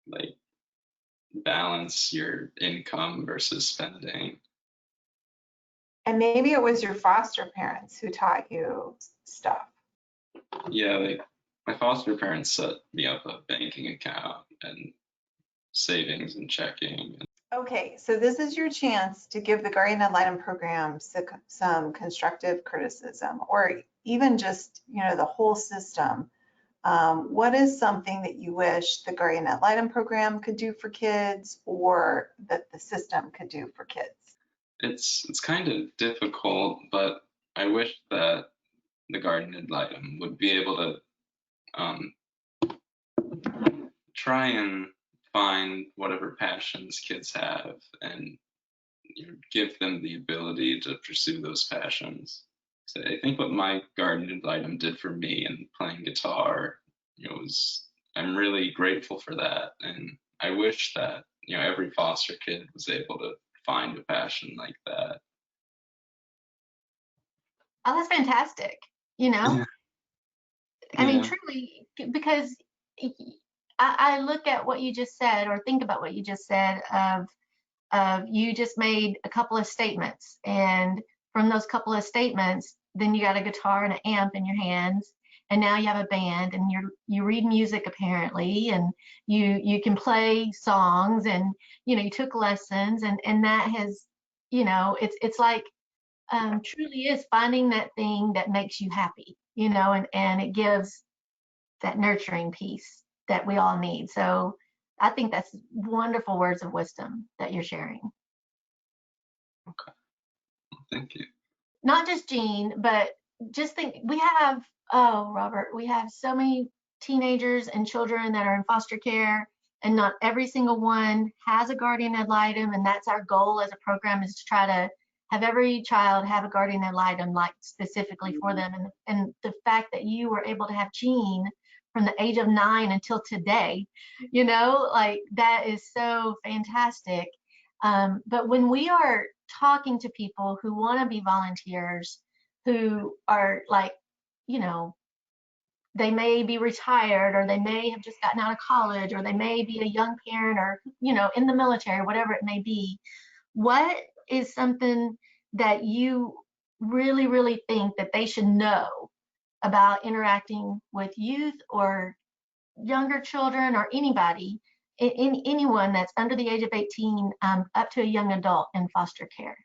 like balance your income versus spending. And maybe it was your foster parents who taught you stuff. Yeah, like my foster parents set me up a banking account and savings and checking. Okay, so this is your chance to give the Guardian Ad Litem program some constructive criticism, or even just, the whole system. What is something that you wish the Guardian Ad Litem program could do for kids, or that the system could do for kids? It's kind of difficult, but I wish that the Guardian Ad Litem would be able to um, try and find whatever passions kids have and give them the ability to pursue those passions. So I think what my Guardian Ad Litem did for me in playing guitar, was I'm really grateful for that, and I wish that every foster kid was able to find a passion like that. Oh, that's fantastic. You know, Yeah, I mean, yeah, truly, because I look at what you just said, or think about what you just said of you just made a couple of statements, and from those couple of statements, then you got a guitar and an amp in your hands, and now you have a band, and you read music apparently, and you can play songs, and you took lessons, and that has, it's like truly is finding that thing that makes you happy, and it gives that nurturing piece that we all need. So I think that's wonderful words of wisdom that you're sharing. thank you. Not just Jean, but just think Robert, we have so many teenagers and children that are in foster care, and not every single one has a guardian ad litem. And that's our goal as a program, is to try to have every child have a guardian ad litem, like specifically for them. And the fact that you were able to have Jean from the age of 9 until today, like that is so fantastic. But when we are talking to people who want to be volunteers, who are like, you know, they may be retired, or they may have just gotten out of college, or they may be a young parent, or, in the military, whatever it may be, what is something that you really, really think that they should know about interacting with youth or younger children, or anybody, anyone that's under the age of 18, up to a young adult in foster care?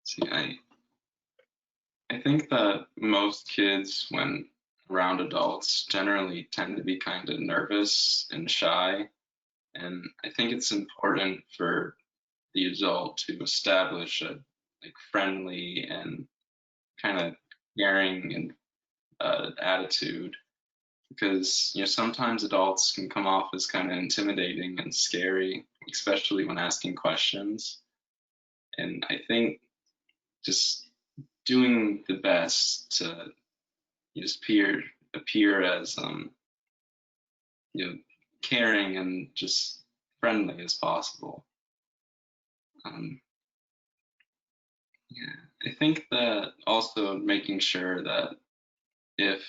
See, I think that most kids, when around adults, generally tend to be kind of nervous and shy. And I think it's important for the adult to establish a like friendly and kind of caring and attitude, because sometimes adults can come off as kind of intimidating and scary, especially when asking questions. And I think just doing the best to just appear as caring and just friendly as possible. Um, yeah, I think that also making sure that if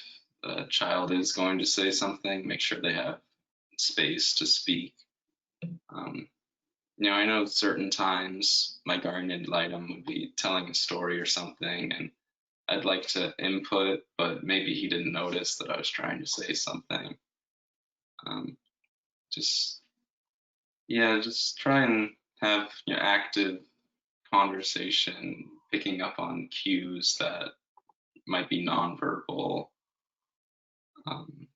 a child is going to say something, make sure they have space to speak. Um, I know certain times my guardian ad litem would be telling a story or something, and I'd like to input, but maybe he didn't notice that I was trying to say something. Um, just just try and have active conversation, picking up on cues that might be nonverbal. Um,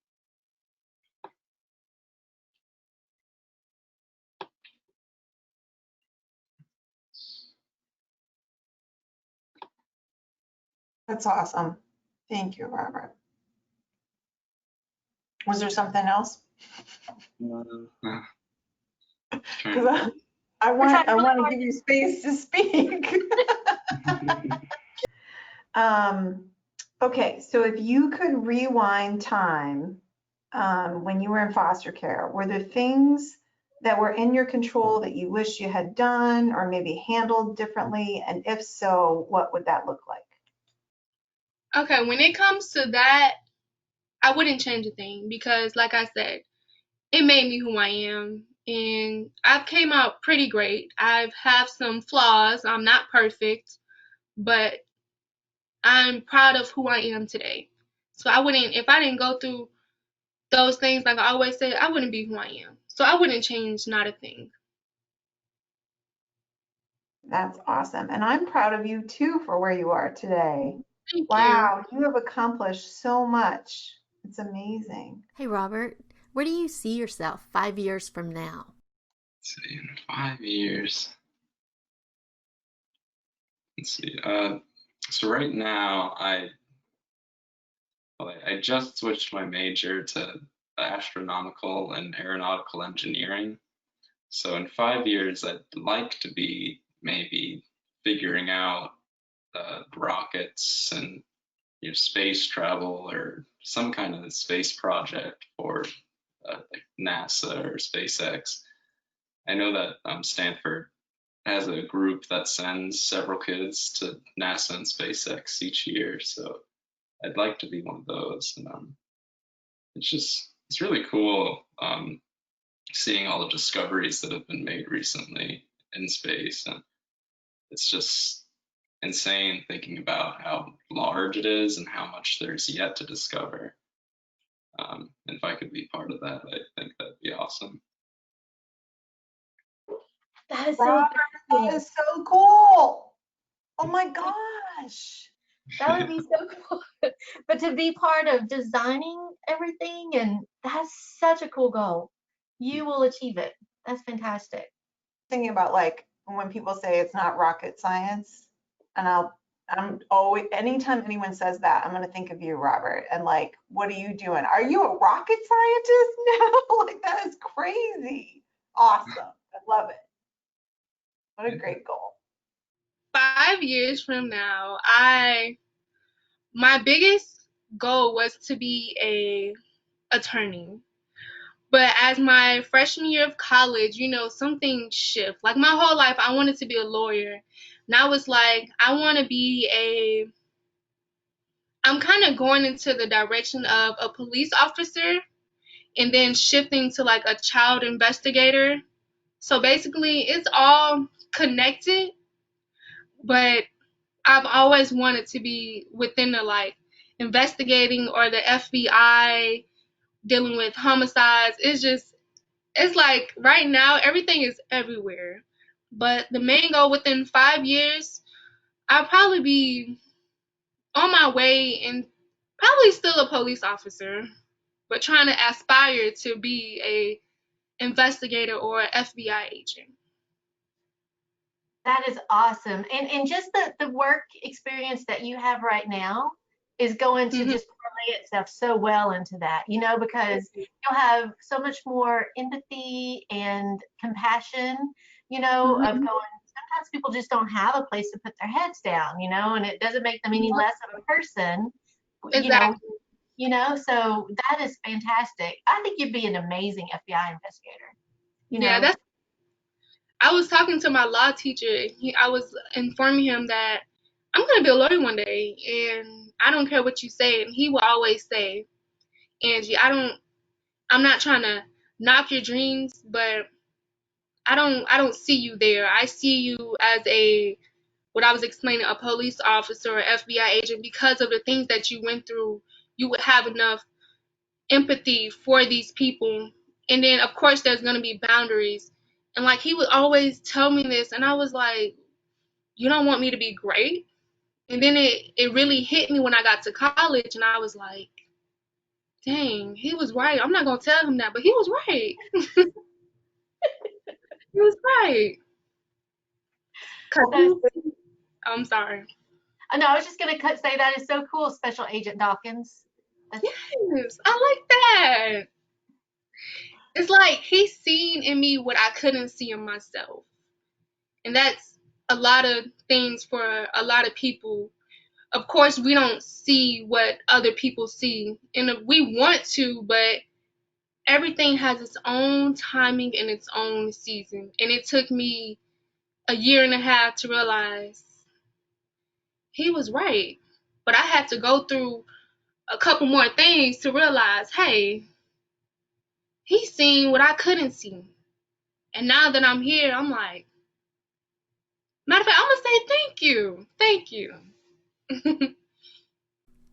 That's awesome. Thank you, Robert. Was there something else? Trying Because to I We're trying want really to give you space to speak. think. Okay, so if you could rewind time when you were in foster care, were there things that were in your control that you wish you had done or maybe handled differently? And if so, what would that look like? Okay, when it comes to that, I wouldn't change a thing because, like I said, it made me who I am. And I've came out pretty great. I've have some flaws. I'm not perfect, but I'm proud of who I am today. So I wouldn't, if I didn't go through those things, like I always say, I wouldn't be who I am. So I wouldn't change not a thing. That's awesome. And I'm proud of you too for where you are today. Thank you. Wow, you have accomplished so much. It's amazing. Hey, Robert, where do you see yourself 5 years from now? Let's see, in 5 years. Let's see. So right now, I just switched my major to astronomical and aeronautical engineering. So in 5 years, I'd like to be maybe figuring out rockets and space travel or some kind of space project for like NASA or SpaceX. I know that Stanford has a group that sends several kids to NASA and SpaceX each year, so I'd like to be one of those. And it's really cool seeing all the discoveries that have been made recently in space, and it's just insane thinking about how large it is and how much there's yet to discover. And if I could be part of that, I think that'd be awesome. That is so Robert, that amazing. is so cool. Oh my gosh. That would be so cool. But to be part of designing everything, and that's such a cool goal. You will achieve it. That's fantastic. Thinking about like when people say it's not rocket science, and I'm always, anytime anyone says that, I'm going to think of you, Robert, and like, what are you doing? Are you a rocket scientist now? Like, that is crazy. Awesome. I love it. What a great goal. 5 years from now, my biggest goal was to be a attorney. But as my freshman year of college, some things shift. Like my whole life, I wanted to be a lawyer. Now it's like I want to be I'm kind of going into the direction of a police officer and then shifting to like a child investigator. So basically, it's all connected, but I've always wanted to be within the like investigating or the FBI dealing with homicides. It's like right now everything is everywhere. But the main goal within 5 years, I'll probably be on my way and probably still a police officer, but trying to aspire to be a investigator or an FBI agent. That is awesome. And just the work experience that you have right now is going to Mhm. just parlay itself so well into that, because you'll have so much more empathy and compassion, of Mhm. going, sometimes people just don't have a place to put their heads down, and it doesn't make them any less of a person, you know, Exactly. so that is fantastic. I think you'd be an amazing FBI investigator, you Yeah, know. I was talking to my law teacher. I was informing him that I'm gonna be a lawyer one day, and I don't care what you say. And he will always say, Angie, I'm not trying to knock your dreams, but I don't see you there. I see you as what I was explaining, a police officer or FBI agent because of the things that you went through. You would have enough empathy for these people. And then of course there's gonna be boundaries. And like he would always tell me this, and I was like, you don't want me to be great? And then it really hit me when I got to college, and I was like, dang, he was right. I'm not gonna tell him that, but he was right. He was right. Cause That is I'm sorry. I know, I was just going to say that is so cool, Special Agent Dawkins. That's, Yes, I like that. It's like he's seen in me what I couldn't see in myself. And that's a lot of things for a lot of people. Of course, we don't see what other people see, and we want to, but everything has its own timing and its own season. And it took me a year and a half to realize he was right. But I had to go through a couple more things to realize, hey, he's seen what I couldn't see. And now that I'm here, I'm like, matter of fact, I'm gonna say thank you. Thank you.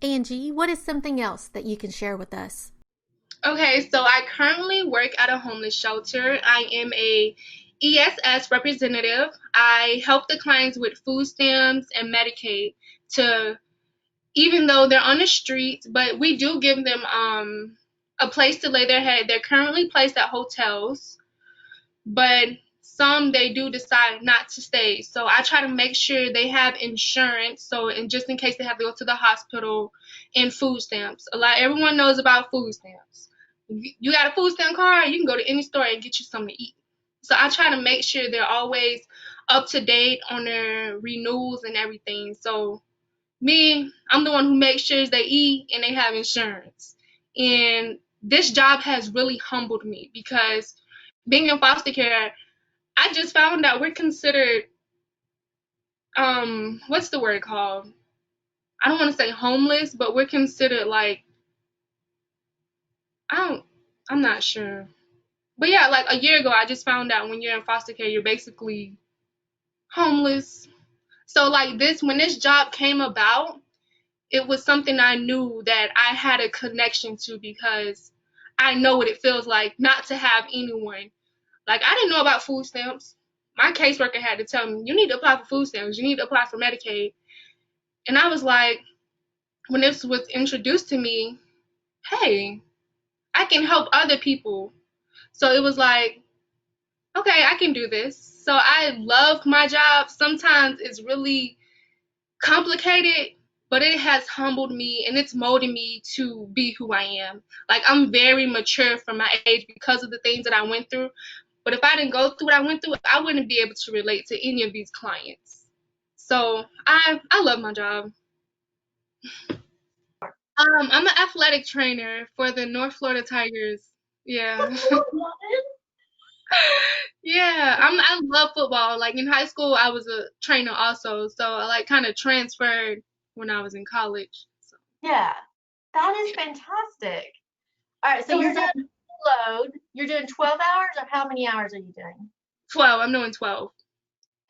Angie, what is something else that you can share with us? Okay, so I currently work at a homeless shelter. I am a ESS representative. I help the clients with food stamps and Medicaid to, even though they're on the street, but we do give them a place to lay their head. They're currently placed at hotels, but some they do decide not to stay. So I try to make sure they have insurance. So, and just in case they have to go to the hospital, and food stamps. Everyone knows about food stamps. You got a food stamp card, you can go to any store and get you something to eat. So I try to make sure they're always up to date on their renewals and everything. So I'm the one who makes sure they eat and they have insurance. And this job has really humbled me because being in foster care, I just found out we're considered what's the word called? I don't want to say homeless, but we're considered like I'm not sure. But yeah, like a year ago I just found out when you're in foster care you're basically homeless. So like when this job came about, it was something I knew that I had a connection to because I know what it feels like not to have anyone. Like I didn't know about food stamps. My caseworker had to tell me, you need to apply for food stamps, you need to apply for Medicaid. And I was like, when this was introduced to me, hey, I can help other people. So it was like, okay, I can do this. So I love my job. Sometimes it's really complicated, but it has humbled me and it's molded me to be who I am. Like I'm very mature for my age because of the things that I went through. But if I didn't go through what I went through, I wouldn't be able to relate to any of these clients. So I love my job. I'm an athletic trainer for the North Florida Tigers. Yeah. Yeah, I love football. Like in high school, I was a trainer also, so I like kind of transferred when I was in college. So yeah, that is fantastic. All right, so so you're is doing that load. You're doing 12 hours, or how many hours are you doing? 12? I'm doing 12.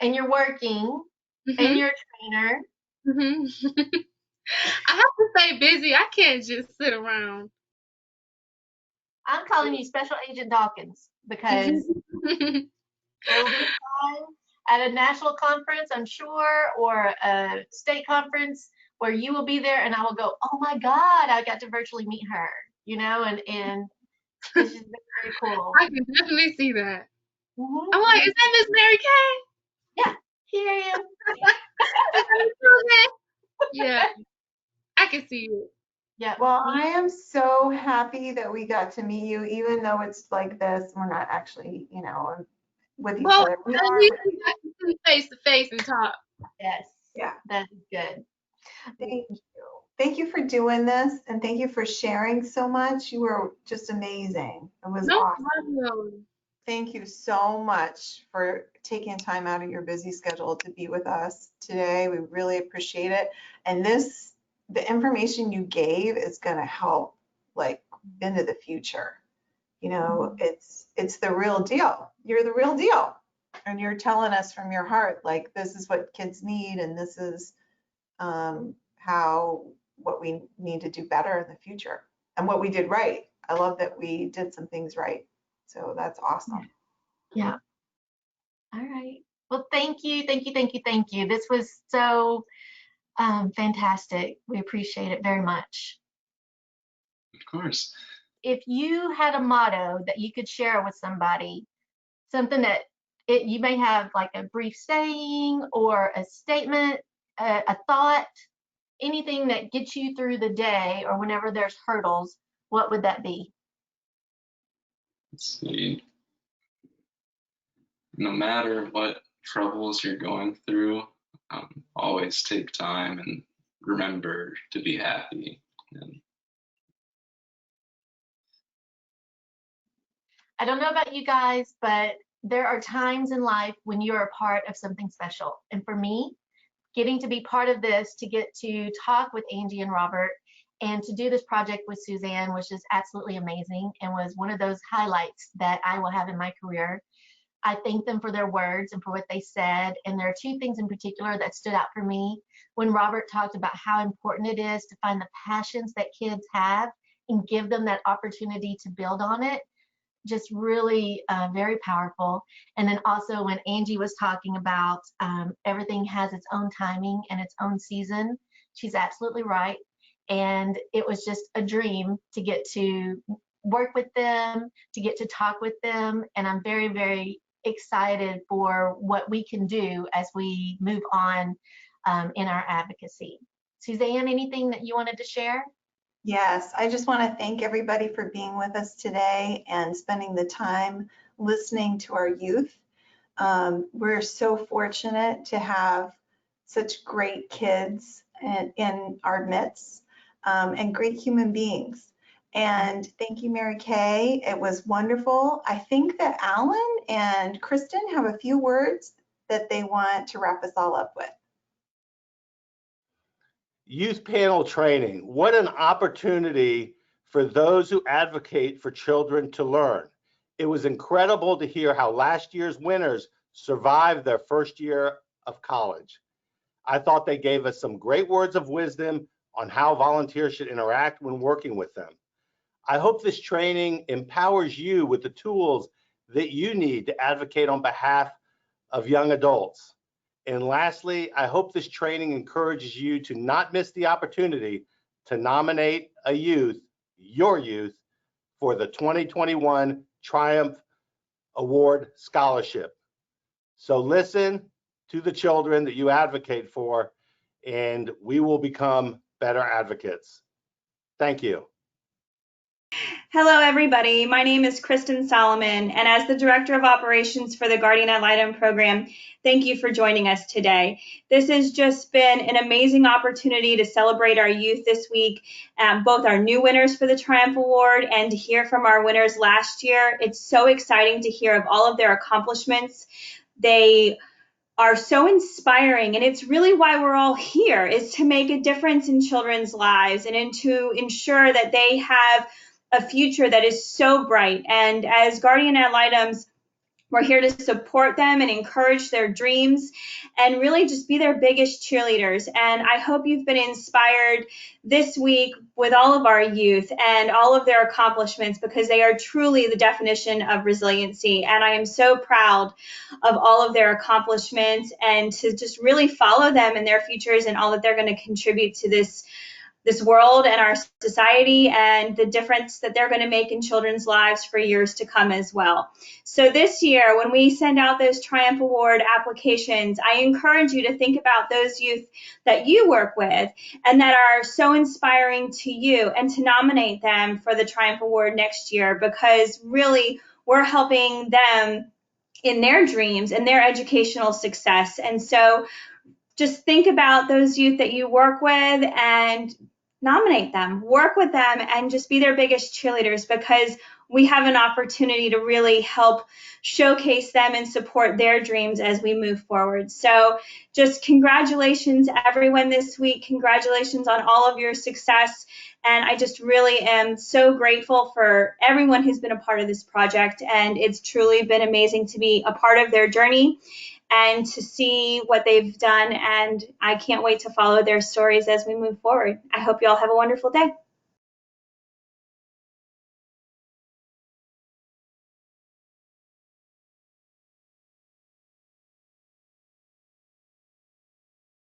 And you're working, and Mhm. you're a trainer. Mhm. I have to stay busy. I can't just sit around. I'm calling you Special Agent Dawkins because Mhm. there will be a time at a national conference, I'm sure, or a state conference where you will be there and I will go, oh my God, I got to virtually meet her, and it's just very cool. I can definitely see that. Hmm. I'm like, is that Miss Mary Kay? Yeah, here I am. Is that Miss Susan? Yeah, I can see it. Yeah, Well, I am so happy that we got to meet you, even though it's like this, we're not actually, with each Well, other. We at are, least we got to see face to face and talk. yes, yeah. that is good. Thank you. Thank you for doing this and thank you for sharing so much. You were just amazing. It was No awesome. problem. Thank you so much for taking time out of your busy schedule to be with us today. We really appreciate it. And the information you gave is going to help like into the future. It's the real deal. You're the real deal. And you're telling us from your heart, like, this is what kids need and this is what we need to do better in the future and what we did right. I love that we did some things right. So that's awesome. Yeah. All right. Well, thank you, thank you, thank you, thank you. This was so fantastic. We appreciate it very much. Of course. If you had a motto that you could share with somebody, something that you may have like a brief saying or a statement a thought, anything that gets you through the day or whenever there's hurdles, what would that be? Let's see. No matter what troubles you're going through, always take time and remember to be happy. And I don't know about you guys, but there are times in life when you're a part of something special. And for me, getting to be part of this, to get to talk with Angie and Robert, and to do this project with Suzanne, which is absolutely amazing and was one of those highlights that I will have in my career. I thank them for their words and for what they said. And there are two things in particular that stood out for me when Robert talked about how important it is to find the passions that kids have and give them that opportunity to build on it. Just really very powerful. And then also when Angie was talking about everything has its own timing and its own season, she's absolutely right. And it was just a dream to get to work with them, to get to talk with them. And I'm very, very excited for what we can do as we move on in our advocacy. Suzanne, anything that you wanted to share? Yes, I just want to thank everybody for being with us today and spending the time listening to our youth. We're so fortunate to have such great kids in our midst and great human beings. And thank you, Mary Kay. It was wonderful. I think that Alan and Kristen have a few words that they want to wrap us all up with. Youth panel training. What an opportunity for those who advocate for children to learn. It was incredible to hear how last year's winners survived their first year of college. I thought they gave us some great words of wisdom on how volunteers should interact when working with them. I hope this training empowers you with the tools that you need to advocate on behalf of young adults. And lastly, I hope this training encourages you to not miss the opportunity to nominate a youth, your youth, for the 2021 Triumph Award Scholarship. So listen to the children that you advocate for, and we will become better advocates. Thank you. Hello, everybody. My name is Kristen Solomon, and as the Director of Operations for the Guardian Ad Litem program, thank you for joining us today. This has just been an amazing opportunity to celebrate our youth this week, both our new winners for the Triumph Award and to hear from our winners last year. It's so exciting to hear of all of their accomplishments. They are so inspiring, and it's really why we're all here, is to make a difference in children's lives and to ensure that they have a future that is so bright. And as Guardian Ad Litems, we're here to support them and encourage their dreams and really just be their biggest cheerleaders. And I hope you've been inspired this week with all of our youth and all of their accomplishments, because they are truly the definition of resiliency. And I am so proud of all of their accomplishments and to just really follow them in their futures and all that they're going to contribute to this world and our society, and the difference that they're going to make in children's lives for years to come as well. So this year, when we send out those Triumph Award applications, I encourage you to think about those youth that you work with and that are so inspiring to you, and to nominate them for the Triumph Award next year, because really we're helping them in their dreams and their educational success. And so just think about those youth that you work with and nominate them, work with them, and just be their biggest cheerleaders, because we have an opportunity to really help showcase them and support their dreams as we move forward. So just congratulations, everyone, this week. Congratulations on all of your success. And I just really am so grateful for everyone who's been a part of this project. And it's truly been amazing to be a part of their journey and to see what they've done. And I can't wait to follow their stories as we move forward. I hope you all have a wonderful day.